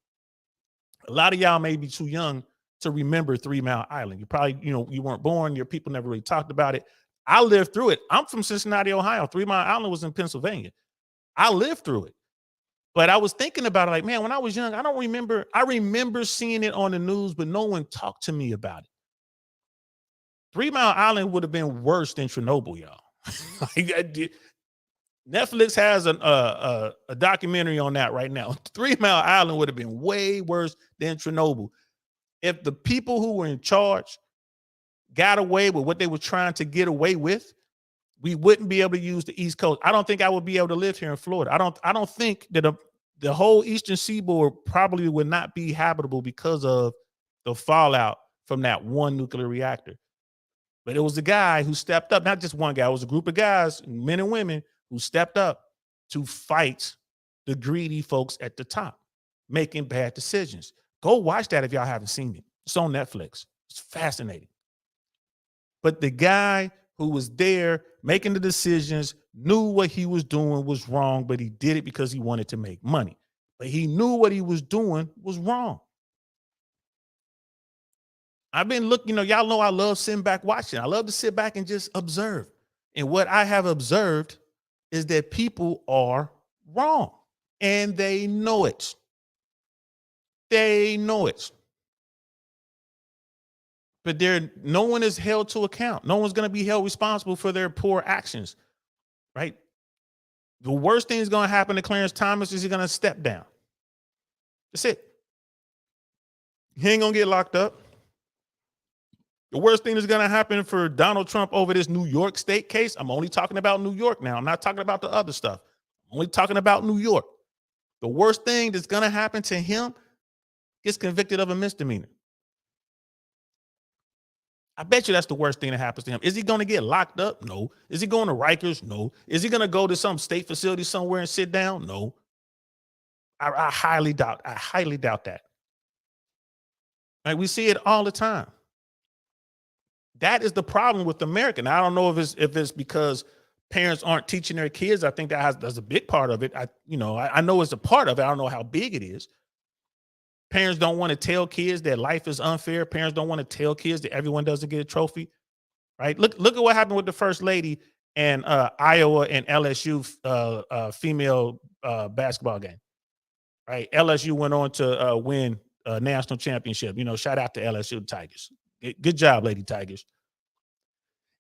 A lot of y'all may be too young to remember 3 Mile Island. You probably, you weren't born. Your people never really talked about it. I lived through it. I'm from Cincinnati, Ohio. 3 Mile Island was in Pennsylvania. I lived through it. But I was thinking about it like, man, when I was young, I don't remember. I remember seeing it on the news, but no one talked to me about it. 3 Mile Island would have been worse than Chernobyl, y'all. Netflix has a documentary on that right now. 3 Mile Island would have been way worse than Chernobyl. If the people who were in charge got away with what they were trying to get away with, we wouldn't be able to use the East Coast. I don't think I would be able to live here in Florida. I don't think that the whole Eastern Seaboard probably would not be habitable because of the fallout from that one nuclear reactor. But it was a guy who stepped up, not just one guy, it was a group of guys, men and women, who stepped up to fight the greedy folks at the top, making bad decisions. Go watch that if y'all haven't seen it. It's on Netflix. It's fascinating. But the guy who was there making the decisions knew what he was doing was wrong, but he did it because he wanted to make money. But he knew what he was doing was wrong. I've been looking, y'all know I love sitting back watching. I love to sit back and just observe. And what I have observed is that people are wrong and they know it. They know it. But no one is held to account. No one's going to be held responsible for their poor actions, right? The worst thing is going to happen to Clarence Thomas is he's going to step down. That's it. He ain't going to get locked up. The worst thing that's going to happen for Donald Trump over this New York state case, I'm only talking about New York now. I'm not talking about the other stuff. I'm only talking about New York. The worst thing that's going to happen to him gets convicted of a misdemeanor. I bet you that's the worst thing that happens to him. Is he going to get locked up? No. Is he going to Rikers? No. Is he going to go to some state facility somewhere and sit down? No. I highly doubt that. Like, we see it all the time. That is the problem with America. Now, I don't know if it's because parents aren't teaching their kids. I think that's a big part of it. I know it's a part of it. I don't know how big it is. Parents don't want to tell kids that life is unfair. Parents don't want to tell kids that everyone doesn't get a trophy, right? Look at what happened with the first lady and Iowa and LSU female basketball game, right? LSU went on to win a national championship. Shout out to LSU Tigers. Good job, Lady Tigers.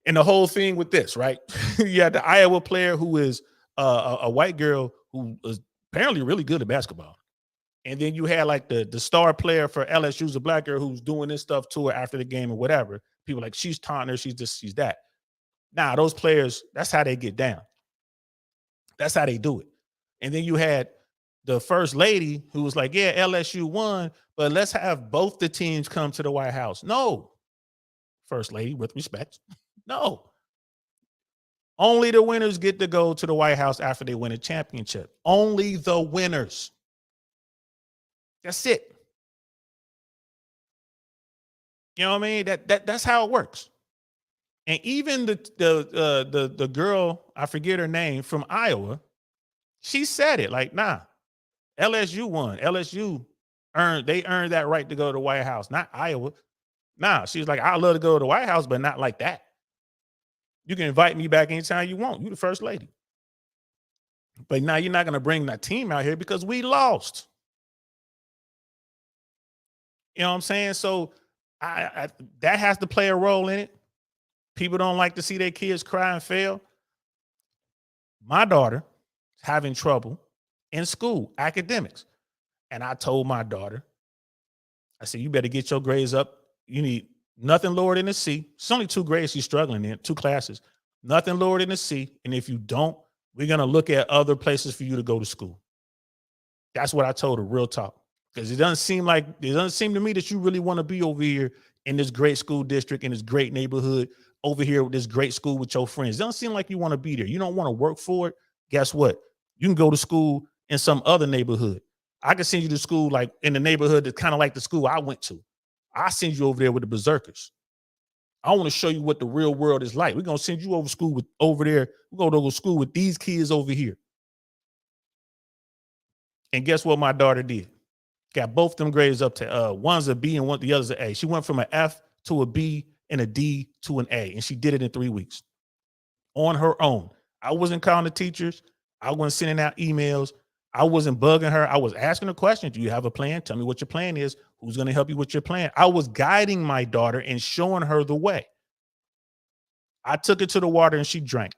And the whole thing with this, right? You had the Iowa player who is a white girl who is apparently really good at basketball. And then you had like the star player for LSU's a black girl who's doing this stuff to her after the game or whatever. People like, she's taunting her, she's that. Now, those players, that's how they get down. That's how they do it. And then you had the first lady who was like, yeah, LSU won, but let's have both the teams come to the White House. No, first lady, with respect. No. Only the winners get to go to the White House after they win a championship. Only the winners. That's it. You know what I mean? That's how it works. And even the girl, I forget her name, from Iowa, she said it like, nah, LSU won. LSU earned that right to go to the White House, not Iowa. Nah, she's like, I'd love to go to the White House, but not like that. You can invite me back anytime you want. You the first lady. But now you're not going to bring that team out here because we lost. You know what I'm saying? So I that has to play a role in it. People don't like to see their kids cry and fail. My daughter is having trouble in school, academics. And I told my daughter, I said, you better get your grades up. You need nothing lower than a C. It's only 2 grades she's struggling in, 2 classes. Nothing lower than a C. And if you don't, we're going to look at other places for you to go to school. That's what I told her, real talk. Because it doesn't seem to me that you really want to be over here in this great school district, in this great neighborhood, over here with this great school with your friends. It doesn't seem like you want to be there. You don't want to work for it. Guess what? You can go to school in some other neighborhood. I can send you to school like in the neighborhood that's kind of like the school I went to. I send you over there with the berserkers. I want to show you what the real world is like. We're going to send you over there. We're going to go to school with these kids over here. And guess what my daughter did? Got both them grades up to one's a B and the other's an A. She went from an F to a B and a D to an A, and she did it in 3 weeks on her own. I wasn't calling the teachers. I wasn't sending out emails. I wasn't bugging her. I was asking her questions. Do you have a plan? Tell me what your plan is. Who's going to help you with your plan? I was guiding my daughter and showing her the way. I took her to the water and she drank.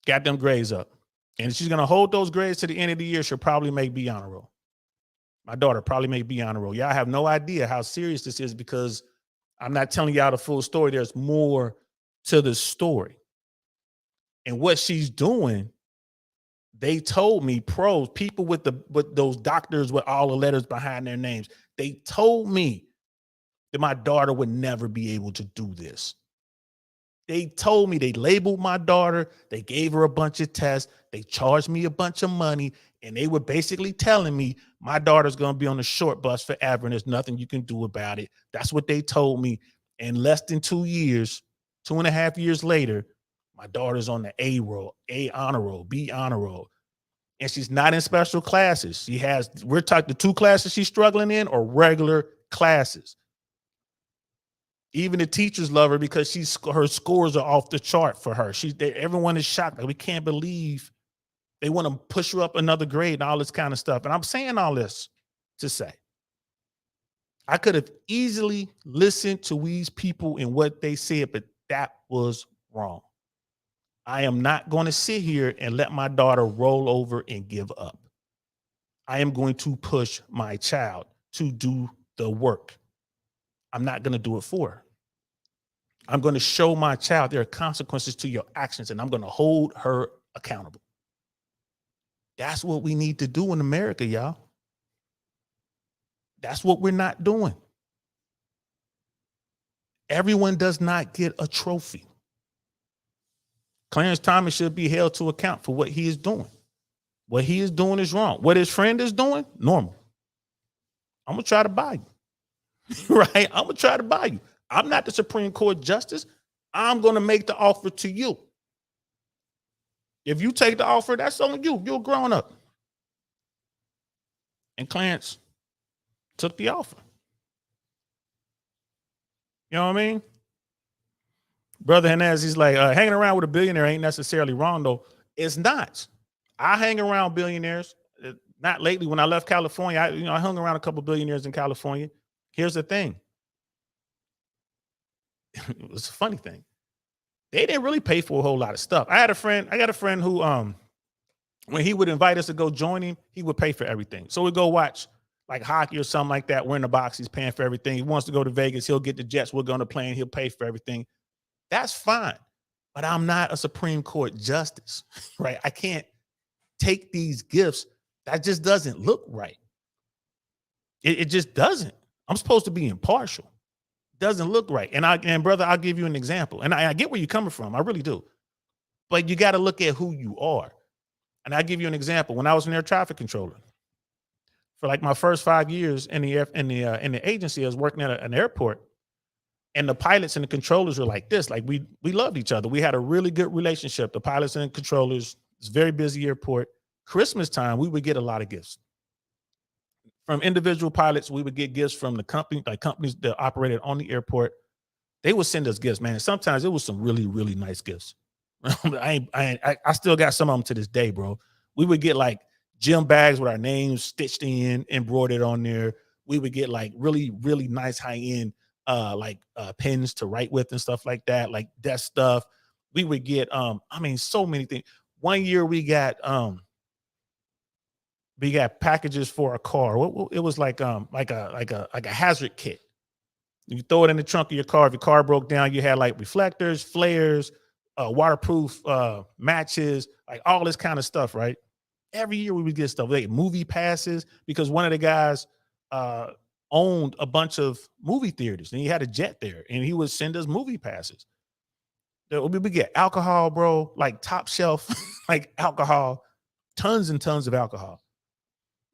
Got them grades up. And she's going to hold those grades to the end of the year. She'll probably make B honor roll. My daughter probably make B honor roll. Y'all have no idea how serious this is because I'm not telling y'all the full story. There's more to the story. And what she's doing, they told me, pros, people with those doctors with all the letters behind their names, they told me that my daughter would never be able to do this. They told me, they labeled my daughter, they gave her a bunch of tests, they charged me a bunch of money, and they were basically telling me my daughter's going to be on the short bus forever and there's nothing you can do about it. That's what they told me. And less than 2 years, 2.5 years later, my daughter's on the A roll, A honor roll, B honor roll. And she's not in special classes. She has, we're talking the 2 classes she's struggling in are regular classes. Even the teachers love her because her scores are off the chart for her. Everyone is shocked. Like, we can't believe they want to push her up another grade and all this kind of stuff. And I'm saying all this to say, I could have easily listened to these people and what they said, but that was wrong. I am not going to sit here and let my daughter roll over and give up. I am going to push my child to do the work. I'm not going to do it for her. I'm going to show my child there are consequences to your actions, and I'm going to hold her accountable. That's what we need to do in America, y'all. That's what we're not doing. Everyone does not get a trophy. Clarence Thomas should be held to account for what he is doing. What he is doing is wrong. What his friend is doing, normal. I'm going to try to buy you. Right? I'm going to try to buy you. I'm not the Supreme Court justice. I'm going to make the offer to you. If you take the offer, that's on you. You're grown up. And Clarence took the offer. You know what I mean? Brother Hernandez, he's like, hanging around with a billionaire ain't necessarily wrong, though. It's not. I hang around billionaires. Not lately. When I left California, I hung around a couple billionaires in California. Here's the thing. It was a funny thing. They didn't really pay for a whole lot of stuff. I got a friend who, when he would invite us to go join him, he would pay for everything. So we'd go watch like hockey or something like that. We're in the box. He's paying for everything. He wants to go to Vegas. He'll get the jets. We're going to plane. He'll pay for everything. That's fine. But I'm not a Supreme Court justice, right? I can't take these gifts. That just doesn't look right. It just doesn't. I'm supposed to be impartial. Doesn't look right. And brother, I'll give you an example. And I get where you're coming from. I really do. But you got to look at who you are. And I'll give you an example. When I was an air traffic controller, for like my first 5 years in the agency, I was working at an airport, and the pilots and the controllers were like this. Like we loved each other. We had a really good relationship. The pilots and the controllers. It's a very busy airport. Christmas time, we would get a lot of gifts. From individual pilots, we would get gifts from the company, like companies that operated on the airport. They would send us gifts, man. Sometimes it was some really, really nice gifts. I still got some of them to this day, bro. We would get like gym bags with our names stitched in, embroidered on there. We would get like really, really nice high-end pens to write with and stuff like that, like desk stuff. We would get so many things. One year we got packages for a car. It was like a hazard kit. You throw it in the trunk of your car. If your car broke down, you had like reflectors, flares, waterproof matches, like all this kind of stuff, right? Every year we would get stuff like movie passes, because one of the guys owned a bunch of movie theaters and he had a jet there, and he would send us movie passes. We would get alcohol, bro, like top shelf, like alcohol, tons and tons of alcohol.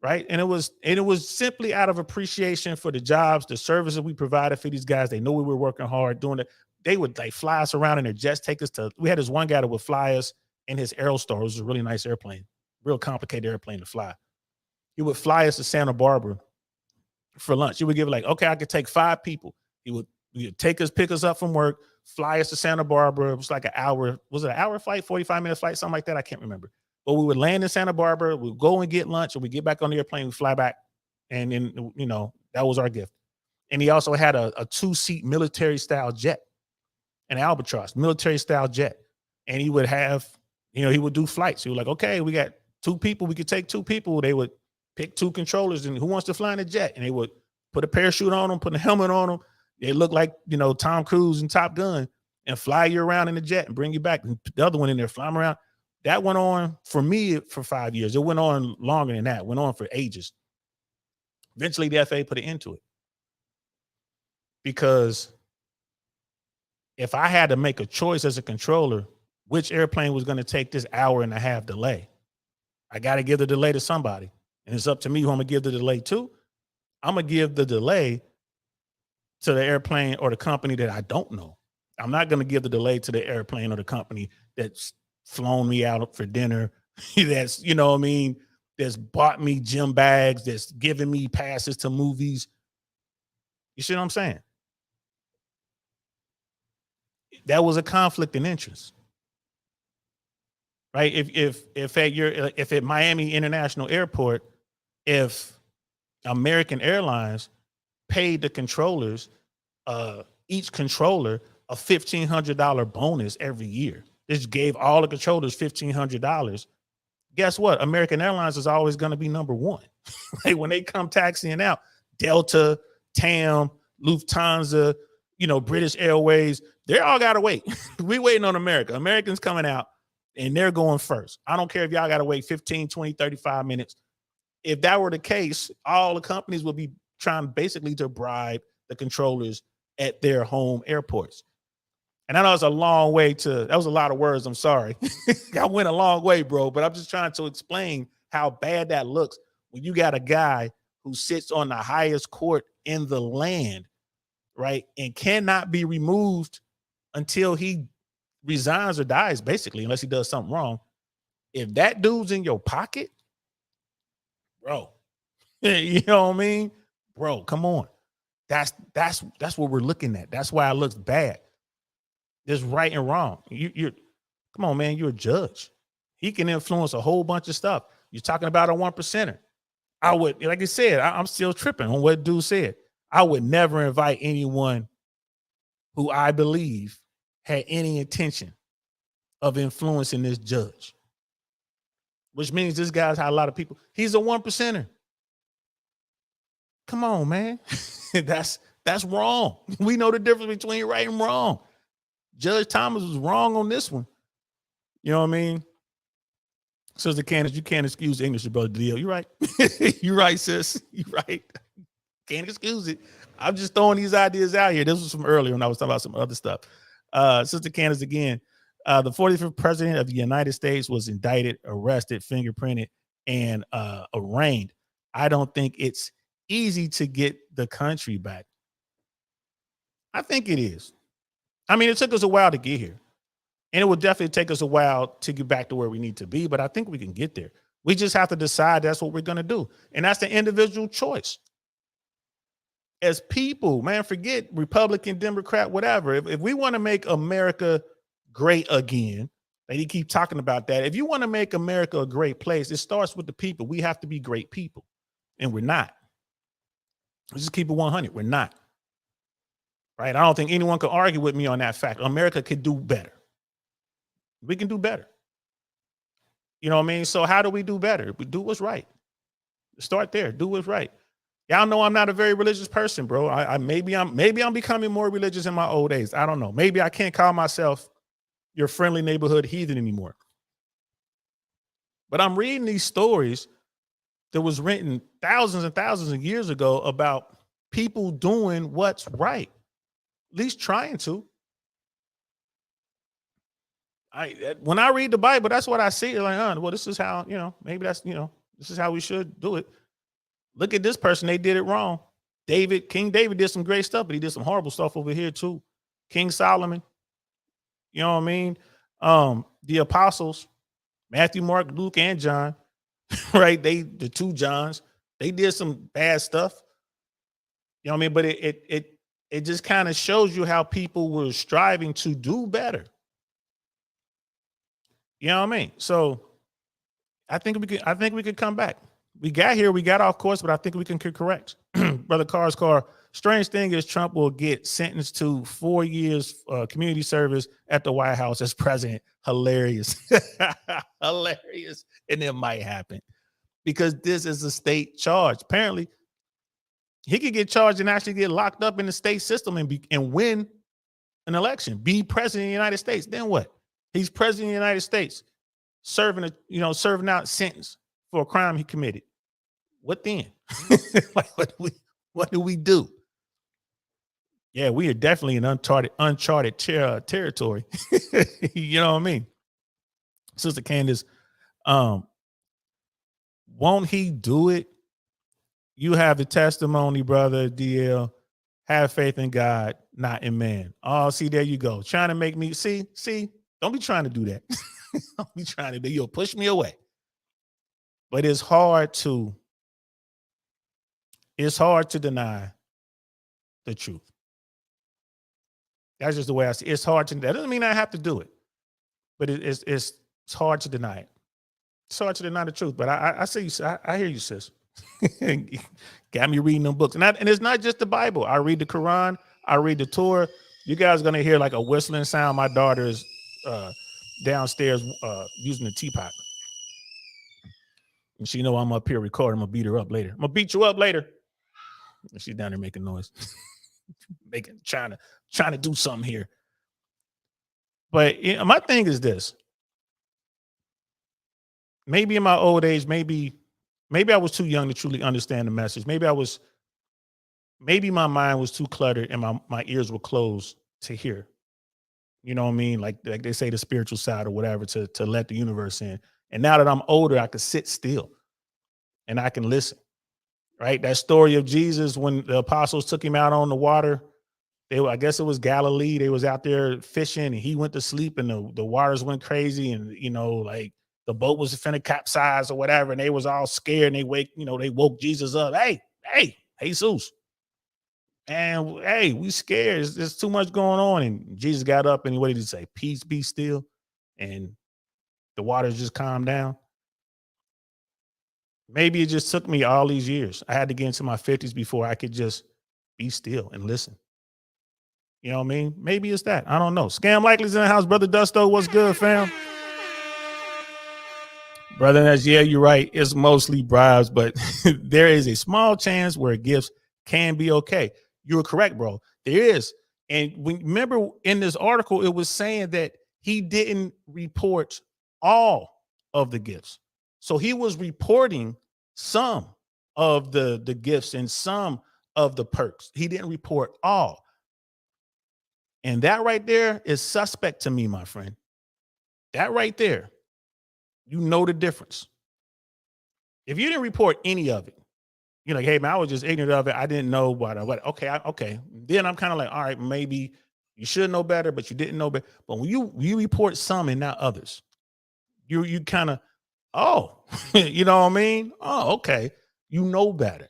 Right. And it was simply out of appreciation for the jobs, the services we provided for these guys. They know we were working hard doing it. They would like fly us around in their jets, take us to, we had this one guy that would fly us in his Aerostar. It was a really nice airplane, real complicated airplane to fly. He would fly us to Santa Barbara for lunch. He would give like, okay, I could take 5 people. He would pick us up from work, fly us to Santa Barbara. It was like an hour. Was it an hour flight, 45-minute flight, something like that? I can't remember. But we would land in Santa Barbara, we'd go and get lunch, and we get back on the airplane, we fly back. And then, that was our gift. And he also had a 2-seat military style jet. an Albatross, military style jet. And he would have, he would do flights. He was like, okay, we got 2 people. We could take 2 people. They would pick 2 controllers and who wants to fly in a jet? And they would put a parachute on them, put a helmet on them. They look like, Tom Cruise and Top Gun and fly you around in the jet and bring you back. And the other one in there, fly them around. That went on for me for 5 years. It went on longer than that. It went on for ages. Eventually, the FAA put an end to it. Because if I had to make a choice as a controller, which airplane was going to take this 1.5-hour delay, I got to give the delay to somebody. And it's up to me who I'm going to give the delay to. I'm going to give the delay to the airplane or the company that I don't know. I'm not going to give the delay to the airplane or the company that's flown me out for dinner, that's, that's bought me gym bags, that's given me passes to movies. You see what I'm saying? That was a conflict in interest. Right? If at Miami International Airport, if American Airlines paid the controllers, each controller a $1,500 bonus every year, this gave all the controllers $1,500. Guess what? American Airlines is always going to be number one. Like when they come taxiing out, Delta, TAM, Lufthansa, British Airways, they all got to wait. We waiting on America. Americans coming out and they're going first. I don't care if y'all got to wait 15, 20, 35 minutes. If that were the case, all the companies would be trying basically to bribe the controllers at their home airports. And I know it's a long way that was a lot of words. I'm sorry. I went a long way, bro, but I'm just trying to explain how bad that looks when you got a guy who sits on the highest court in the land, right? And cannot be removed until he resigns or dies, basically, unless he does something wrong. If that dude's in your pocket, bro, you know what I mean? Bro, come on. That's what we're looking at. That's why it looks bad. There's right and wrong. You're come on, man. You're a judge. He can influence a whole bunch of stuff. You're talking about a 1%er. I would, like I said, I'm still tripping on what dude said. I would never invite anyone who I believe had any intention of influencing this judge, which means this guy's had a lot of people. He's a 1%er. Come on, man. That's wrong. We know the difference between right and wrong. Judge Thomas was wrong on this one. You know what I mean? Sister Candace, you can't excuse English, brother Deal. You're right. You're right, sis. You're right. Can't excuse it. I'm just throwing these ideas out here. This was from earlier when I was talking about some other stuff. Sister Candace again. The 45th president of the United States was indicted, arrested, fingerprinted, and arraigned. I don't think it's easy to get the country back. I think it is. I mean, it took us a while to get here. And it will definitely take us a while to get back to where we need to be, but I think we can get there. We just have to decide that's what we're going to do. And that's the individual choice. As people, man, forget Republican, Democrat, whatever. If we want to make America great again, and you keep talking about that, if you want to make America a great place, it starts with the people. We have to be great people. And we're not. Let's just keep it 100. We're not. Right? I don't think anyone can argue with me on that fact. America could do better. We can do better. You know what I mean? So how do we do better? We do what's right. Start there. Do what's right. Y'all know I'm not a very religious person, bro. Maybe I'm becoming more religious in my old age. I don't know. Maybe I can't call myself your friendly neighborhood heathen anymore. But I'm reading these stories that was written thousands and thousands of years ago about people doing what's right. At least trying to. When I read the Bible, that's what I see. Like, well, this is how, maybe that's, this is how we should do it. Look at this person. They did it wrong. King David did some great stuff, but he did some horrible stuff over here too. King Solomon, you know what I mean? The apostles, Matthew, Mark, Luke, and John, right? The 2 Johns, they did some bad stuff. You know what I mean? But it just kind of shows you how people were striving to do better. You know what I mean? So I think we could come back. We got here, we got off course, but I think we can correct. Brother Car's car, Strange thing is Trump will get sentenced to 4 years community service at the White House as president. Hilarious. Hilarious. And it might happen because this is a state charge. Apparently, he could get charged and actually get locked up in the state system and win an election, be president of the United States. Then what? He's president of the United States, serving out sentence for a crime he committed. What then? Like, what do we do? Yeah, we are definitely in uncharted territory. You know what I mean? Sister Candace, won't he do it? You have the testimony, brother DL. Have faith in God, not in man. Oh, see, there you go. Trying to make me see. Don't be trying to do that. Don't be trying to do. You'll push me away. But it's hard to deny the truth. That's just the way I see it. It's hard to. That doesn't mean I have to do it, but it's hard to deny it. It's hard to deny the truth. But I see you. I hear you, sis. Got me reading them books, and it's not just the Bible. I read the Quran. I read the Torah. You guys are gonna hear like a whistling sound. My daughter is downstairs using the teapot, and she know I'm up here recording. I'm gonna beat her up later. I'm gonna beat you up later. And she's down there making noise, trying to do something here. But my thing is this. Maybe in my old age, maybe I was too young to truly understand the message. Maybe my mind was too cluttered and my ears were closed to hear. You know what I mean? Like they say, the spiritual side or whatever, to let the universe in. And now that I'm older, I can sit still and I can listen. Right? That story of Jesus when the apostles took him out on the water. I guess it was Galilee. They was out there fishing and he went to sleep and the waters went crazy and like the boat was finna capsize or whatever, and they was all scared and they woke Jesus up. Hey, Jesus. And hey, we scared. There's too much going on. And Jesus got up and what did he say? Peace, be still. And the waters just calmed down. Maybe it just took me all these years. I had to get into my 50s before I could just be still and listen. You know what I mean? Maybe it's that. I don't know. Scam Likely's in the house. Brother Dusto, what's good, fam? Brother, yeah, you're right. It's mostly bribes, but there is a small chance where gifts can be okay. You're correct, bro. There is. And remember in this article, it was saying that he didn't report all of the gifts. So he was reporting some of the gifts and some of the perks. He didn't report all. And that right there is suspect to me, my friend. That right there. You know the difference. If you didn't report any of it, you're like, hey, man, I was just ignorant of it. I didn't know what. Okay. Then I'm kind of like, all right, maybe you should know better, but you didn't know better. But when you report some and not others, you kind of, you know what I mean? Oh, okay. You know better.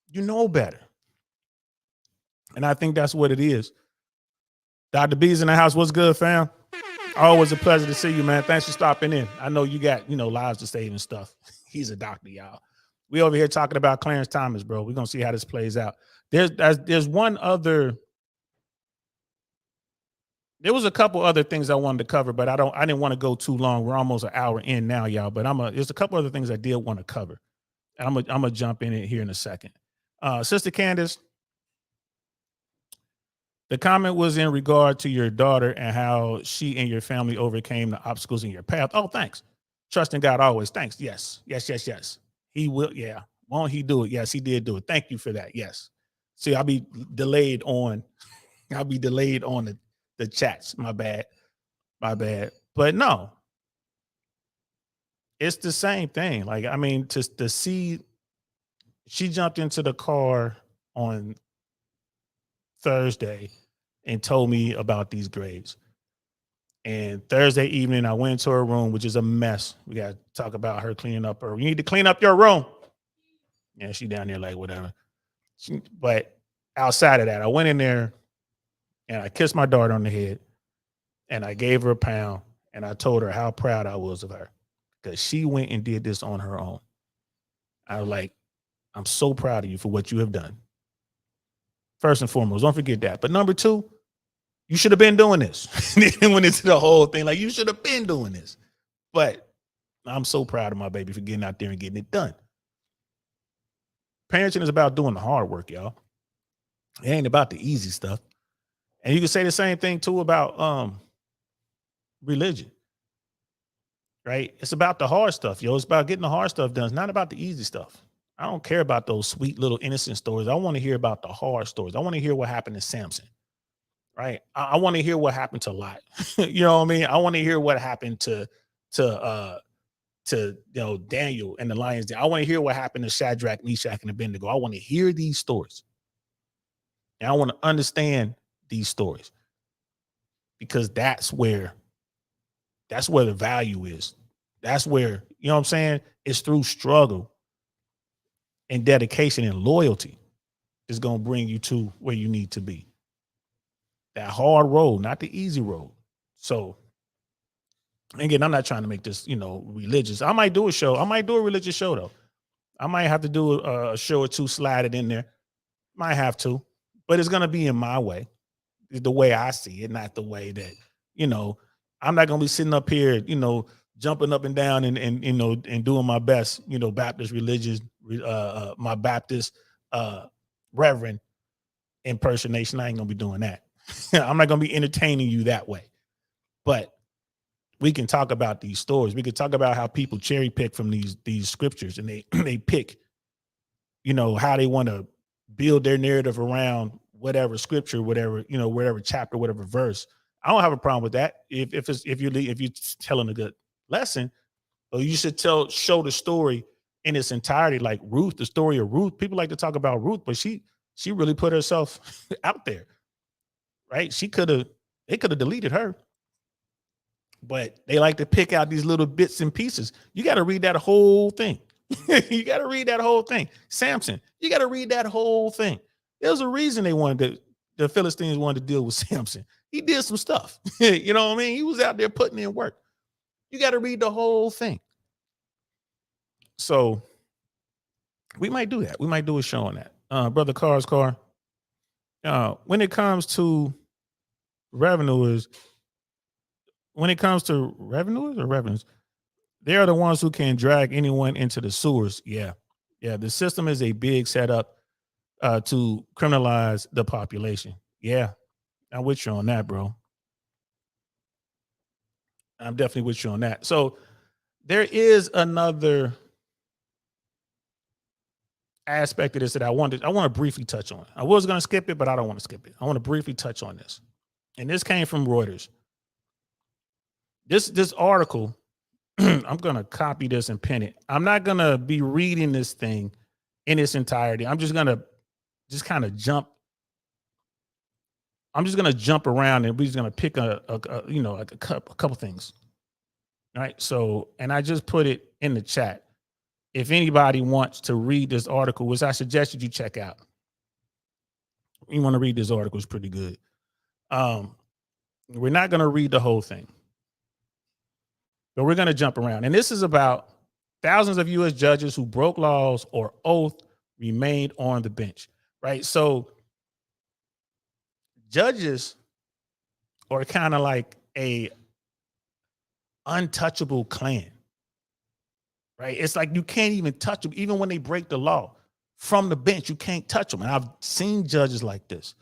You know better. And I think that's what it is. Dr. B's in the house. What's good, fam? Always a pleasure to see you, man. Thanks for stopping in. I know you got, lives to save and stuff. He's a doctor, y'all. We over here talking about Clarence Thomas, bro. We're going to see how this plays out. There's one other. There was a couple other things I wanted to cover, but I didn't want to go too long. We're almost an hour in now, y'all. But there's a couple other things I did want to cover. And I'm gonna jump in it here in a second. Sister Candace, the comment was in regard to your daughter and how she and your family overcame the obstacles in your path. Oh, thanks. Trust in God always. Thanks. Yes. He will. Yeah. Won't he do it? Yes, he did do it. Thank you for that. Yes. See, I'll be delayed on the chats. My bad. But no, it's the same thing. Like, I mean, to see, she jumped into the car on Thursday and told me about these grades. And Thursday evening, I went into her room, which is a mess. We got to talk about her cleaning up her. You need to clean up your room. Yeah, she down there like whatever. But outside of that, I went in there and I kissed my daughter on the head and I gave her a pound and I told her how proud I was of her because she went and did this on her own. I was like, I'm so proud of you for what you have done. First and foremost, don't forget that. But number two, you should have been doing this. Then went into the whole thing like you should have been doing this. But I'm so proud of my baby for getting out there and getting it done. Parenting is about doing the hard work, y'all. It ain't about the easy stuff. And you can say the same thing too about religion, right? It's about the hard stuff, yo. It's about getting the hard stuff done. It's not about the easy stuff. I don't care about those sweet little innocent stories. I want to hear about the hard stories. I want to hear what happened to Samson, right? I want to hear what happened to Lot. You know what I mean? I want to hear what happened to Daniel and the lions den. I want to hear what happened to Shadrach, Meshach, and Abednego. I want to hear these stories. And I want to understand these stories because that's where the value is. That's where, you know what I'm saying? It's through struggle and dedication and loyalty is going to bring you to where you need to be. That hard road, not the easy road. So again, I'm not trying to make this, religious. I might do a show. I might do a religious show though. I might have to do a show or two, slide it in there. Might have to, but it's going to be in my way. The way I see it, not the way that, I'm not going to be sitting up here, jumping up and down and doing my best, Baptist religious, my Baptist reverend impersonation. I ain't going to be doing that. I'm not going to be entertaining you that way. But we can talk about these stories. We could talk about how people cherry pick from these scriptures and they pick, how they want to build their narrative around whatever scripture, whatever chapter, whatever verse. I don't have a problem with that. If you're telling a good lesson, or you should show the story in its entirety, like Ruth, the story of Ruth. People like to talk about Ruth, but she really put herself out there, right? They could have deleted her, but they like to pick out these little bits and pieces. You got to read that whole thing. You got to read that whole thing. Samson, you got to read that whole thing. There's a reason the Philistines wanted to deal with Samson. He did some stuff. You know what I mean? He was out there putting in work. You got to read the whole thing. So we might do that. We might do a show on that. Brother Car's car. When it comes to revenuers, they are the ones who can drag anyone into the sewers. Yeah. The system is a big setup to criminalize the population. Yeah, I'm with you on that, bro. I'm definitely with you on that. So there is another aspect of this that I want to briefly touch on. I was going to skip it, but I don't want to skip it. I want to briefly touch on this. And this came from Reuters. This article, I'm going to copy this and pin it. I'm not going to be reading this thing in its entirety. I'm just going to kind of jump. I'm just going to jump around and we're just going to pick a couple things. All right. So, and I just put it in the chat. If anybody wants to read this article, which I suggested you check out, you want to read this article, it's pretty good. We're not going to read the whole thing, but we're going to jump around. And this is about thousands of U.S. judges who broke laws or oath remained on the bench, right? So judges are kind of like a untouchable clan, right? It's like you can't even touch them. Even when they break the law from the bench, you can't touch them. And I've seen judges like this.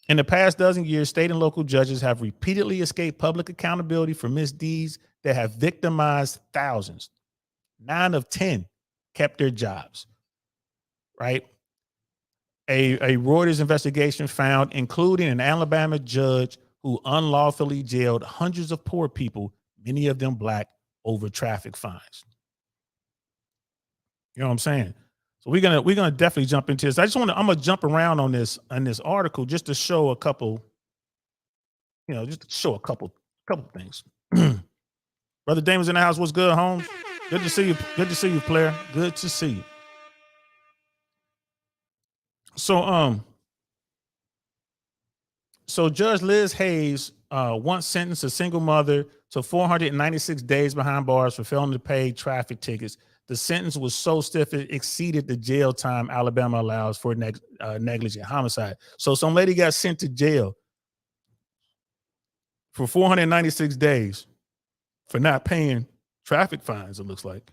In the past dozen years, state and local judges have repeatedly escaped public accountability for misdeeds that have victimized thousands. 9 of 10 kept their jobs, right? A Reuters investigation found, including an Alabama judge who unlawfully jailed hundreds of poor people, many of them Black, over traffic fines. You know what I'm saying? So we're gonna definitely jump into this. I'm gonna jump around on this article just to show a couple, couple things. Brother Damon's in the house. What's good, Holmes? Good to see you. Good to see you, player. Good to see you. So Judge Liz Hayes once sentenced a single mother to 496 days behind bars for failing to pay traffic tickets The sentence was so stiff it exceeded the jail time Alabama allows for negligent homicide. So some lady got sent to jail for 496 days for not paying traffic fines, it looks like.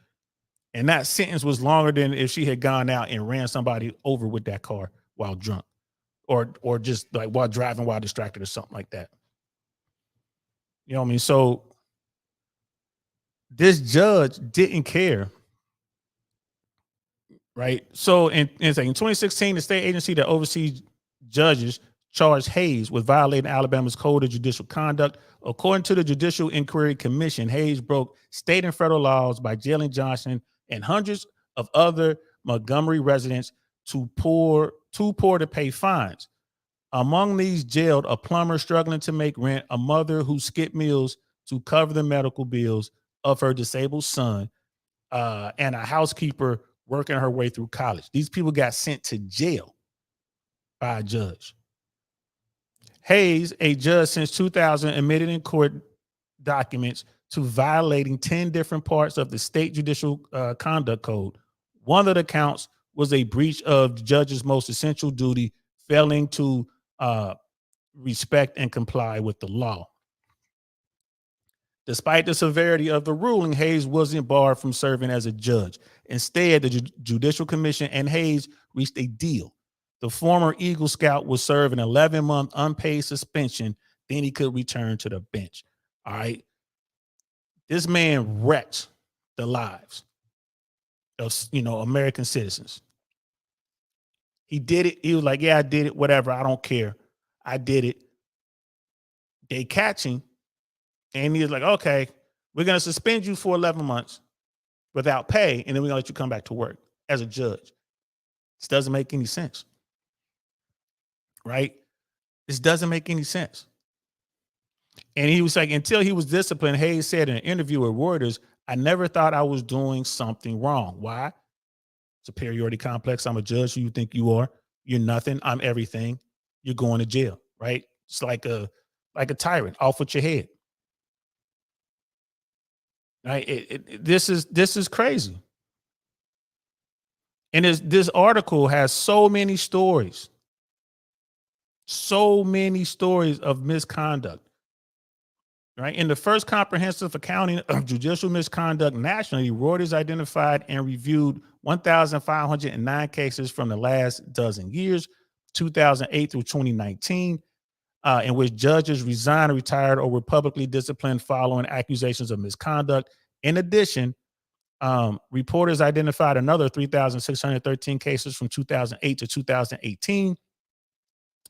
And that sentence was longer than if she had gone out and ran somebody over with that car while drunk or just like while driving while distracted or something like that. You know what I mean? So this judge didn't care, right? So in 2016, the state agency that oversees judges charged Hayes with violating Alabama's Code of Judicial Conduct. According to the Judicial Inquiry Commission, Hayes broke state and federal laws by jailing Johnson and hundreds of other Montgomery residents too poor to pay fines. Among these jailed, a plumber struggling to make rent, a mother who skipped meals to cover the medical bills of her disabled son, and a housekeeper working her way through college. These people got sent to jail by a judge. Hayes, a judge since 2000, admitted in court documents to violating 10 different parts of the state judicial conduct code. One of the counts was a breach of the judge's most essential duty, failing to respect and comply with the law. Despite the severity of the ruling, Hayes wasn't barred from serving as a judge. Instead, the Judicial Commission and Hayes reached a deal. The former Eagle Scout would serve an 11-month unpaid suspension, then he could return to the bench. All right. This man wrecked the lives of, American citizens. He did it. He was like, yeah, I did it. Whatever. I don't care. I did it. They catch him. And he was like, okay, we're going to suspend you for 11 months without pay. And then we're going to let you come back to work as a judge. This doesn't make any sense. Right? This doesn't make any sense. And he was like, until he was disciplined, Hayes said in an interview with Reuters, I never thought I was doing something wrong. Why? Superiority complex. I'm a judge. Who you think you are? You're nothing. I'm everything. You're going to jail, right? It's like a tyrant. Off with your head. Right? This is crazy. And this article has so many stories of misconduct. Right? In the first comprehensive accounting of judicial misconduct nationally, Reuters identified and reviewed 1,509 cases from the last dozen years, 2008 through 2019, in which judges resigned, retired, or were publicly disciplined following accusations of misconduct. In addition, reporters identified another 3,613 cases from 2008 to 2018,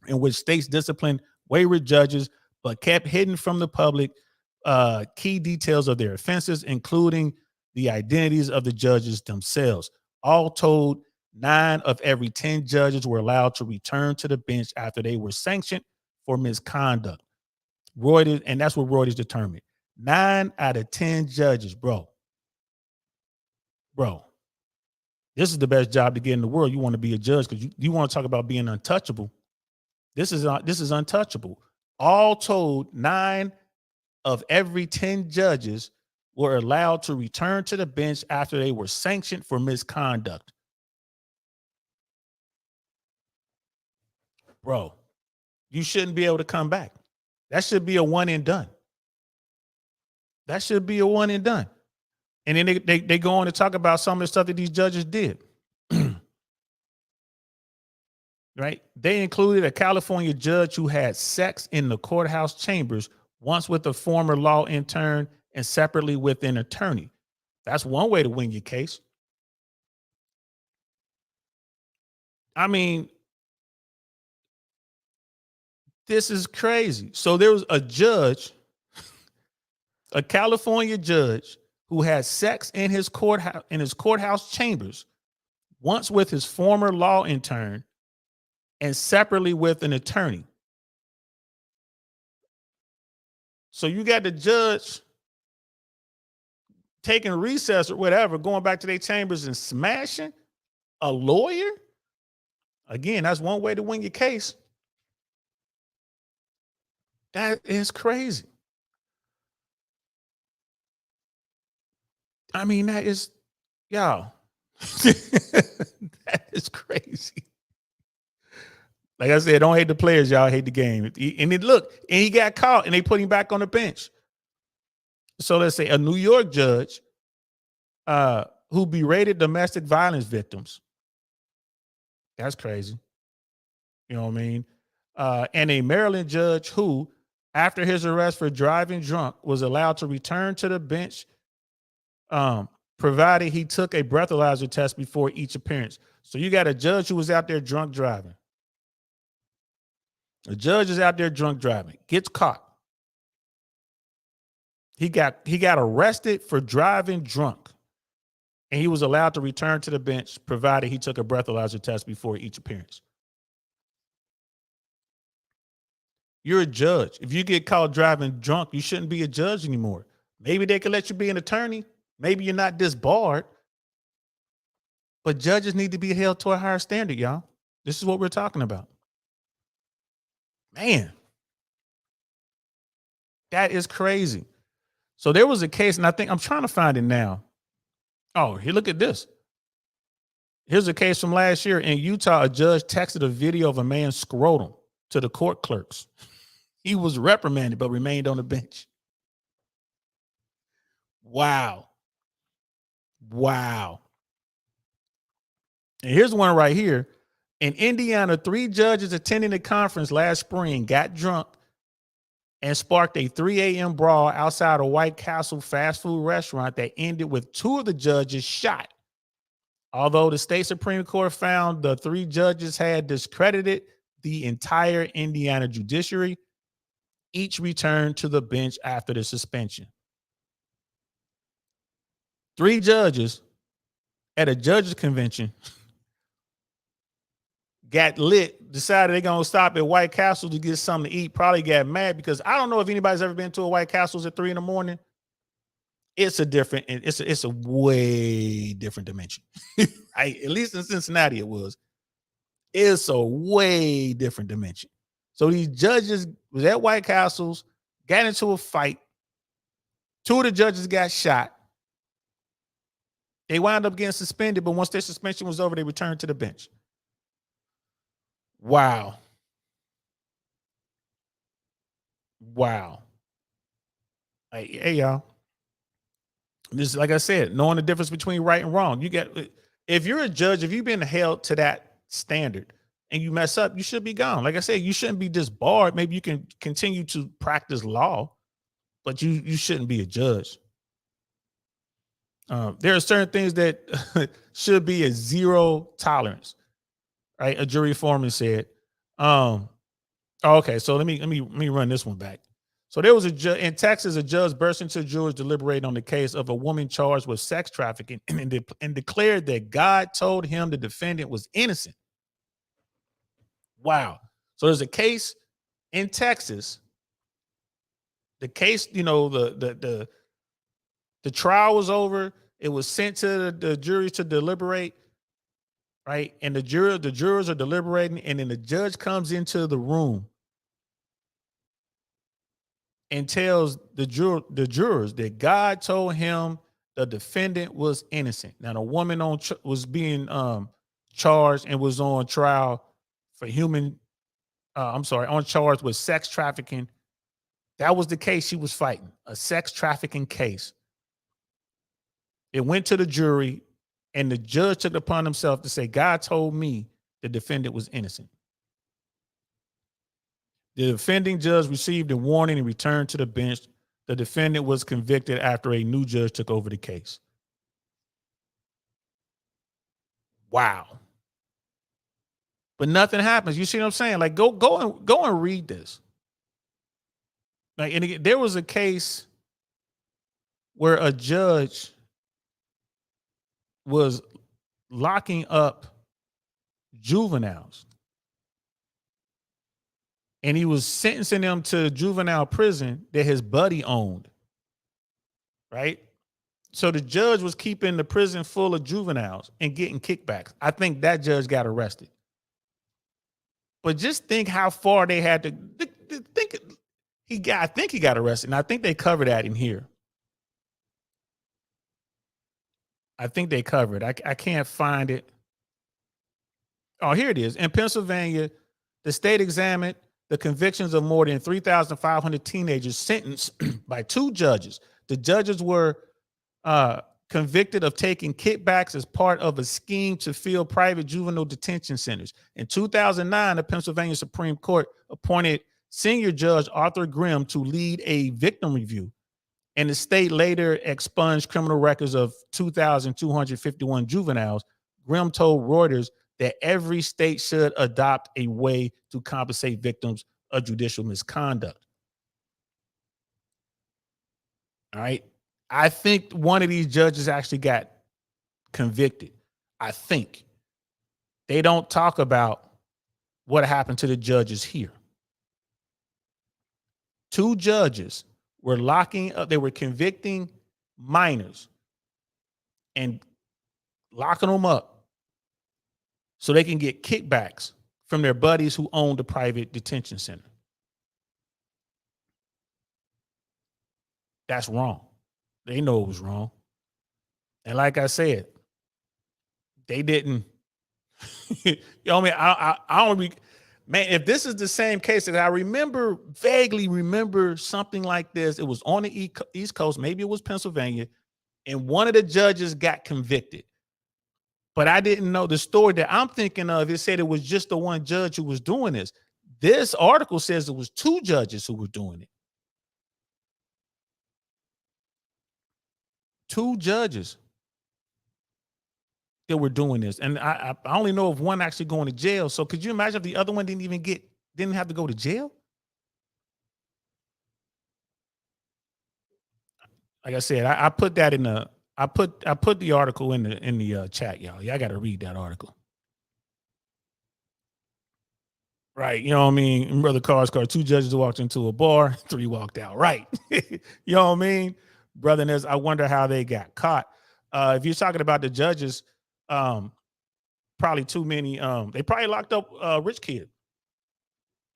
in which states disciplined wayward judges but kept hidden from the public key details of their offenses, including the identities of the judges themselves. All told, 9 of every 10 judges were allowed to return to the bench after they were sanctioned for misconduct. Reuters, and that's what Reuters determined. 9 out of 10 judges, bro. This is the best job to get in the world. You want to be a judge because you want to talk about being untouchable. This is untouchable. All told, 9 of every 10 judges were allowed to return to the bench after they were sanctioned for misconduct. Bro, you shouldn't be able to come back. That should be a one and done. And then they go on to talk about some of the stuff that these judges did. Right? They included a California judge who had sex in the courthouse chambers, once with a former law intern and separately with an attorney. That's one way to win your case. I mean, this is crazy. So there was a judge, a California judge, who had sex in his courthouse chambers, once with his former law intern and separately with an attorney. So you got the judge taking recess or whatever, going back to their chambers and smashing a lawyer. Again, that's one way to win your case. That is crazy. I mean, that is Y'all, that is crazy. Like I said, don't hate the players, y'all hate the game. And it look, and he got caught, and they put him back on the bench. So let's say a New York judge who berated domestic violence victims. That's crazy. You know what I mean? And a Maryland judge who, after his arrest for driving drunk, was allowed to return to the bench, provided he took a breathalyzer test before each appearance. So you got a judge who was out there drunk driving. A judge is out there drunk driving, gets caught. He got arrested for driving drunk, and he was allowed to return to the bench, provided he took a breathalyzer test before each appearance. You're a judge. If you get caught driving drunk, you shouldn't be a judge anymore. Maybe they could let you be an attorney. Maybe you're not disbarred. But judges need to be held to a higher standard, y'all. This is what we're talking about. Man, that is crazy. So there was a case, and I think I'm trying to find it now. Oh, here, look at this. Here's a case from last year in Utah. A judge texted a video of a man's scrotum to the court clerks. He was reprimanded but remained on the bench. Wow. Wow. And here's one right here. In Indiana, 3 judges attending the conference last spring got drunk and sparked a 3 a.m. brawl outside a White Castle fast food restaurant that ended with 2 of the judges shot. Although the state Supreme Court found the 3 judges had discredited the entire Indiana judiciary, each returned to the bench after the suspension. 3 judges at a judges convention got lit, decided they're going to stop at White Castle to get something to eat, probably got mad because I don't know if anybody's ever been to a White Castle's at 3 a.m. It's a way different dimension. Right? At least in Cincinnati it was. It's a way different dimension. So these judges was at White Castle's, got into a fight. 2 of the judges got shot. They wound up getting suspended, but once their suspension was over, they returned to the bench. Wow. Wow. Hey, y'all. This, like I said, knowing the difference between right and wrong. If you're a judge, if you've been held to that standard and you mess up, you should be gone. Like I said, you shouldn't be disbarred. Maybe you can continue to practice law, but you shouldn't be a judge. There are certain things that should be a zero tolerance, right? A jury foreman said. Okay, so let me run this one back. So there was in Texas, a judge burst into jurors deliberating on the case of a woman charged with sex trafficking and declared that God told him the defendant was innocent. Wow. So there's a case in Texas. The case, the trial was over. It was sent to the jury to deliberate, right? And the jurors are deliberating, and then the judge comes into the room and tells the jurors that God told him the defendant was innocent. Now the woman was being charged and was on trial for on charge with sex trafficking. That was the case she was fighting, a sex trafficking case. It went to the jury, and the judge took it upon himself to say, God told me the defendant was innocent. The offending judge received a warning and returned to the bench. The defendant was convicted after a new judge took over the case. Wow. But nothing happens. You see what I'm saying? Like, go and read this. Like, and again, there was a case where a judge was locking up juveniles, and he was sentencing them to juvenile prison that his buddy owned, right? So the judge was keeping the prison full of juveniles and getting kickbacks. I think that judge got arrested. But just think how far they had to think. I think he got arrested, and I think they covered that in here. I think they covered. I can't find it. Oh, here it is. In Pennsylvania, the state examined the convictions of more than 3,500 teenagers sentenced by two judges. The judges were convicted of taking kickbacks as part of a scheme to fill private juvenile detention centers. In 2009, the Pennsylvania Supreme Court appointed senior judge Arthur Grimm to lead a victim review, and the state later expunged criminal records of 2,251 juveniles. Grimm told Reuters that every state should adopt a way to compensate victims of judicial misconduct. All right. I think one of these judges actually got convicted. I think they don't talk about what happened to the judges here. Two judges were locking up, they were convicting minors and locking them up so they can get kickbacks from their buddies who owned the private detention center. That's wrong. They know it was wrong. And like I said, they didn't. You know what I mean? I don't be, man, if this is the same case that I vaguely remember something like this, it was on the East Coast, maybe it was Pennsylvania, and one of the judges got convicted. But I didn't know the story that I'm thinking of. It said it was just the one judge who was doing this. This article says it was two judges who were doing it. Two judges that were doing this. And I only know of one actually going to jail. So could you imagine if the other one didn't have to go to jail? Like I said, I put that in the I put the article in the chat, y'all. Y'all got to read that article. Right. You know what I mean? Brother Cars car, two judges walked into a bar, three walked out. Right. You know what I mean? Brother Nez, I wonder how they got caught. If you're talking about the judges, probably too many. They probably locked up a rich kid.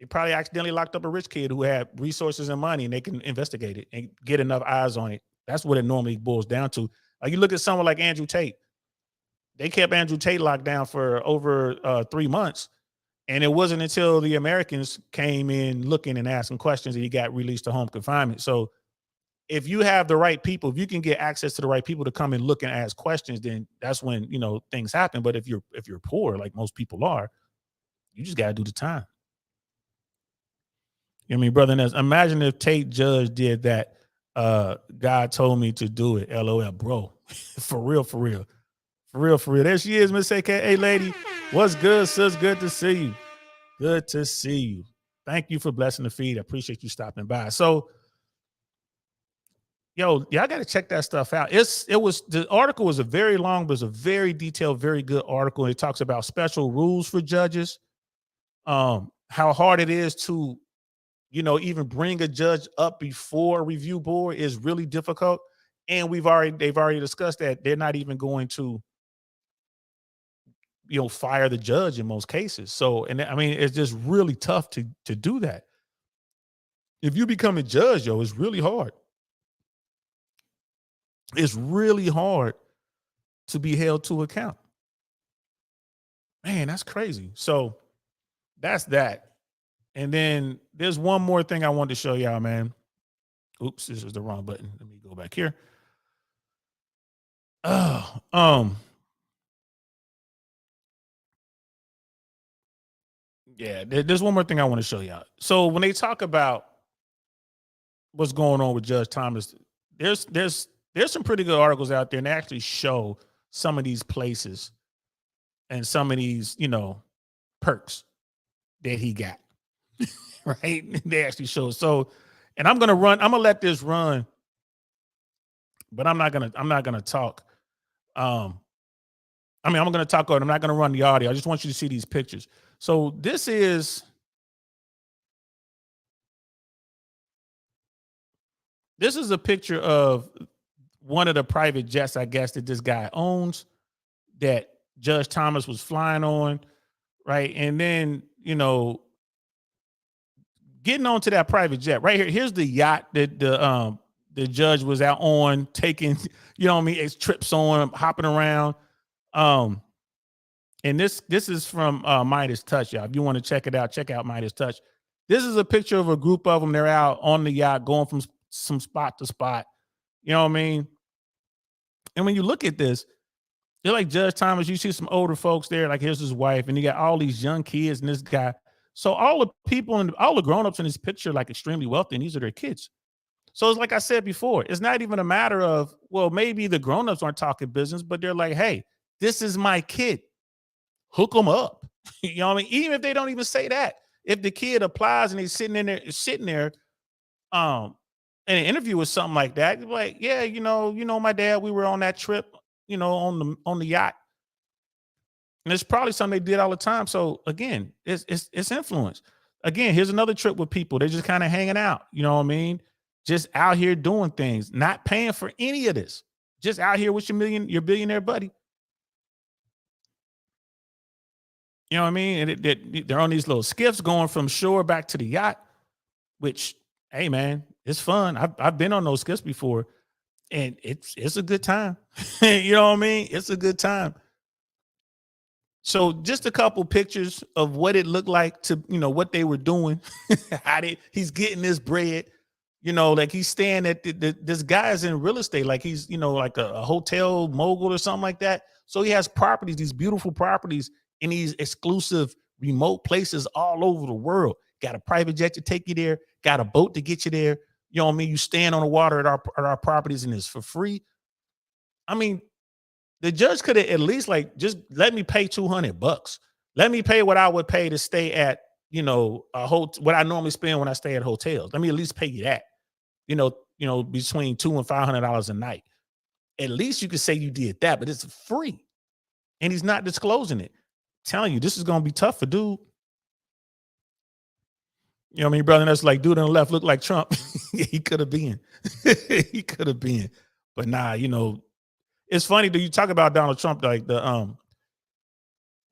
They probably accidentally locked up a rich kid who had resources and money, and they can investigate it and get enough eyes on it. That's what it normally boils down to. Like you look at someone like Andrew Tate. They kept Andrew Tate locked down for over 3 months. And it wasn't until the Americans came in looking and asking questions that he got released to home confinement. So if you have the right people, if you can get access to the right people to come and look and ask questions, then that's when, things happen. But if you're poor, like most people are, you just got to do the time. You know what I mean, brother Ness, imagine if Tate Judge did that. God told me to do it. LOL, bro. For real, for real. For real, for real. There she is, Miss AKA lady. What's good, sis? Good to see you. Good to see you. Thank you for blessing the feed. I appreciate you stopping by. So, y'all got to check that stuff out. The article was a very long, but it's a very detailed, very good article. It talks about special rules for judges, how hard it is to, even bring a judge up before a review board is really difficult. And they've already discussed that they're not even going to, fire the judge in most cases. So, and I mean, it's just really tough to do that. If you become a judge, it's really hard. It's really hard to be held to account. Man, that's crazy. So that's that. And then there's one more thing I wanted to show y'all, man. Oops, this is the wrong button. Let me go back here. Yeah, there's one more thing I want to show y'all. So when they talk about what's going on with Judge Thomas, there's some pretty good articles out there, and they actually show some of these places and some of these, perks that he got. Right? They actually show. So, and I'm gonna let this run, but I'm not gonna talk. I'm gonna talk on it. I'm not gonna run the audio. I just want you to see these pictures. So this is a picture of one of the private jets, I guess, that this guy owns, that Judge Thomas was flying on, right? And then, getting onto that private jet right here. Here's the yacht that the judge was out on taking, you know what I mean, his trips on, hopping around. Um, and this is from Midas Touch, y'all. If you want to check it out, check out Midas Touch. This is a picture of a group of them. They're out on the yacht, going from some spot to spot. You know what I mean? And when you look at this, they're like Judge Thomas. You see some older folks there, like here's his wife, and you got all these young kids and this guy. So all the people and all the grown-ups in this picture, like extremely wealthy, and these are their kids. So it's like I said before, it's not even a matter of, well, maybe the grown-ups aren't talking business, but they're like, hey, this is my kid. Hook them up. You know what I mean? Even if they don't even say that. If the kid applies and he's sitting there, in an interview with something like that, you're like, yeah, my dad, we were on that trip, on the yacht. And it's probably something they did all the time. So again, it's influence. Again, here's another trip with people. They're just kind of hanging out. You know what I mean? Just out here doing things, not paying for any of this. Just out here with your billionaire buddy. You know what I mean? And they're on these little skiffs going from shore back to the yacht, which, hey man, it's fun. I've been on those skiffs before, and it's a good time. You know what I mean? It's a good time. So just a couple pictures of what it looked like to, what they were doing. He's getting this bread, like he's staying at this guy's in real estate, like he's, like a hotel mogul or something like that. So he has properties, these beautiful properties in these exclusive remote places all over the world. Got a private jet to take you there, got a boat to get you there. You know what I mean? You stand on the water at our properties and it's for free. I mean, the judge could have at least just let me pay $200. Let me pay what I would pay to stay at, what I normally spend when I stay at hotels. Let me at least pay you that, between $200 and $500 a night. At least you could say you did that, but it's free. And he's not disclosing it. I'm telling you, this is going to be tough for dude. You know what I mean, brother? That's like dude on the left looked like Trump. He could have been. He could have been. But nah, it's funny that you talk about Donald Trump, like the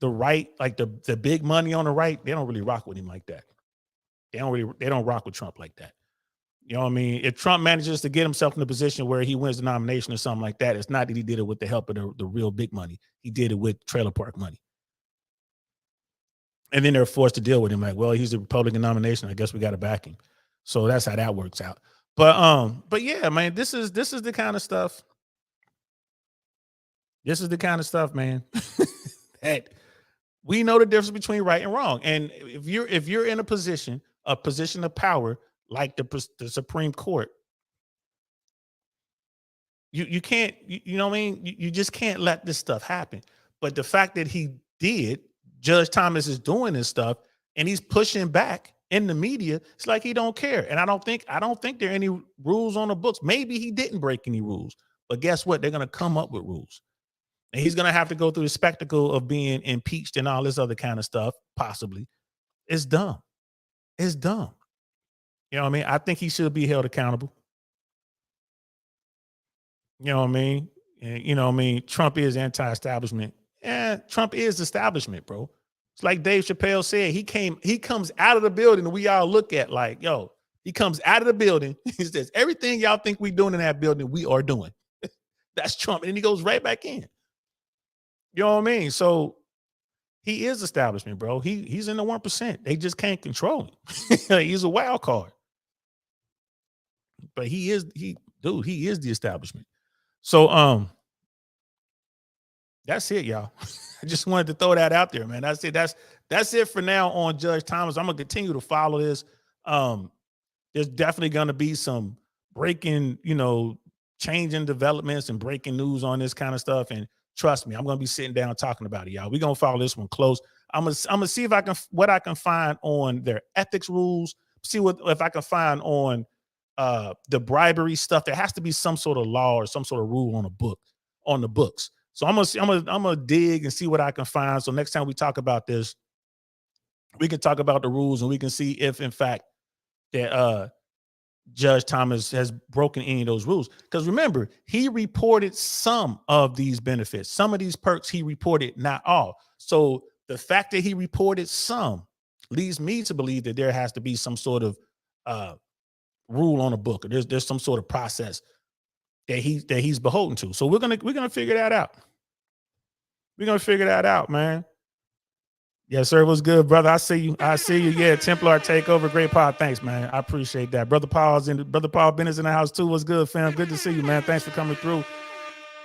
right, like the big money on the right, they don't really rock with him like that. They don't rock with Trump like that. You know what I mean? If Trump manages to get himself in a position where he wins the nomination or something like that, it's not that he did it with the help of the real big money. He did it with trailer park money. And then they're forced to deal with him like, well, he's the Republican nomination. I guess we got to back him. So that's how that works out. But yeah, man, this is the kind of stuff. This is the kind of stuff, man, that we know the difference between right and wrong. And if you're in a position of power, like the Supreme Court, you can't, you know what I mean? You just can't let this stuff happen. But the fact that he did, Judge Thomas is doing this stuff and he's pushing back in the media, it's like he don't care. And I don't think there are any rules on the books. Maybe he didn't break any rules, but guess what? They're going to come up with rules. And he's going to have to go through the spectacle of being impeached and all this other kind of stuff, possibly. It's dumb. It's dumb. You know what I mean? I think he should be held accountable. You know what I mean? And you know what I mean? Trump is anti-establishment. Yeah, Trump is establishment, bro. It's like Dave Chappelle said, he comes out of the building and we all look at like, yo, he comes out of the building. He says, everything y'all think we doing in that building, we are doing. That's Trump. And then he goes right back in. You know what I mean? So he is establishment, bro. He's in the 1%. They just can't control him. He's a wild card. But he is the establishment. So that's it, y'all. I just wanted to throw that out there, man. That's it. That's it for now on Judge Thomas. I'm gonna continue to follow this. There's definitely gonna be some breaking, changing developments and breaking news on this kind of stuff. And trust me, I'm gonna be sitting down talking about it, y'all. We're gonna follow this one close. I'm gonna see if what I can find on their ethics rules. See if I can find on the bribery stuff. There has to be some sort of law or some sort of rule on the books. So I'm gonna dig and see what I can find. So next time we talk about this, we can talk about the rules and we can see if in fact that Judge Thomas has broken any of those rules. Because remember, he reported some of these benefits, some of these perks he reported, not all. So the fact that he reported some leads me to believe that there has to be some sort of rule on a book, or there's some sort of process that he's beholden to. So we're gonna figure that out. We're gonna figure that out, man. Yes, sir. It was good, brother. I see you. I see you. Yeah, Templar takeover. Great pod. Thanks, man. I appreciate that. Brother Paul Bennett's in the house too. What's good, fam? Good to see you, man. Thanks for coming through.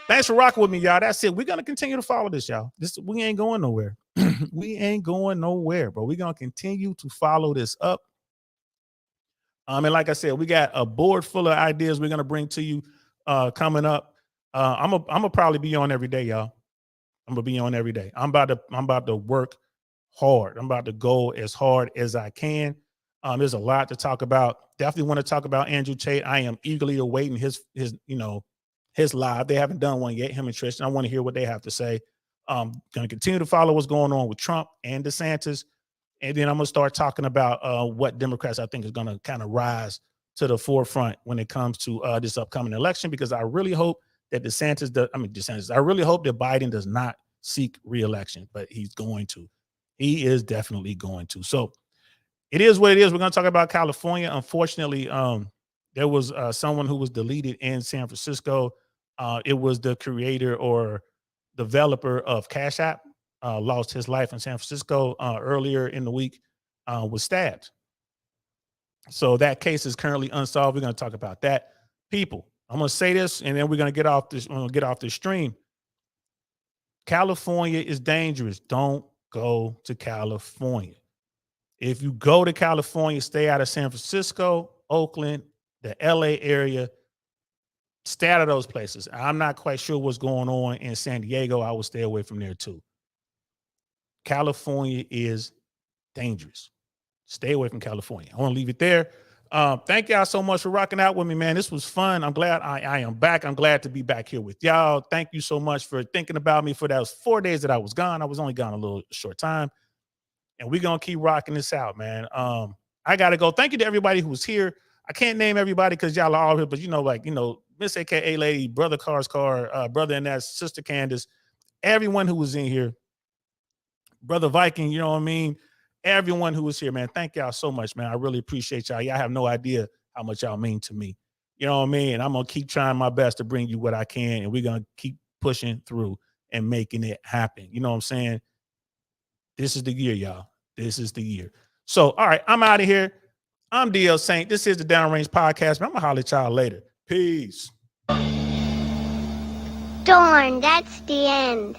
Thanks for rocking with me, y'all. That's it. We're gonna continue to follow this, y'all. We ain't going nowhere. We ain't going nowhere, bro. We're gonna continue to follow this up. And like I said, we got a board full of ideas we're gonna bring to you coming up. I'm gonna probably be on every day, y'all. I'm gonna be on every day. I'm about to work hard. I'm about to go as hard as I can. There's a lot to talk about. Definitely want to talk about Andrew Tate. I am eagerly awaiting his live. They haven't done one yet, him and Tristan. I want to hear what they have to say. Going to continue to follow what's going on with Trump and DeSantis. And then I'm going to start talking about what Democrats I think is going to kind of rise to the forefront when it comes to this upcoming election, because I really hope that I really hope that Biden does not seek re-election, but he's going to. He is definitely going to. So it is what it is. We're going to talk about California. Unfortunately, there was someone who was deleted in San Francisco. It was the creator or developer of Cash App, lost his life in San Francisco earlier in the week, was stabbed. So that case is currently unsolved. We're going to talk about that. People, I'm going to say this, and then we're going to get off this stream. California is dangerous. Don't go to California. If you go to California, stay out of San Francisco, Oakland, the LA area. Stay out of those places. I'm not quite sure what's going on in San Diego. I will stay away from there too. California is dangerous. Stay away from California. I want to leave it there. Thank y'all so much for rocking out with me, man. This was fun. I'm glad I am back. I'm glad to be back here with y'all. Thank you so much for thinking about me for those 4 days that I was gone. I was only gone a little short time. And we're going to keep rocking this out, man. I got to go. Thank you to everybody who was here. I can't name everybody because y'all are all here, but Miss AKA Lady, Brother Car's Car, Brother and that's Sister Candace, everyone who was in here, Brother Viking, you know what I mean? Everyone who was here, man. Thank y'all so much, man. I really appreciate y'all. Y'all have no idea how much y'all mean to me. You know what I mean? And I'm going to keep trying my best to bring you what I can, and we're going to keep pushing through and making it happen. You know what I'm saying? This is the year, y'all. This is the year. So, all right, I'm out of here. I'm DL Saint. This is the Downrange Podcast. Man, I'm going to holler at y'all later. Peace. Darn, that's the end.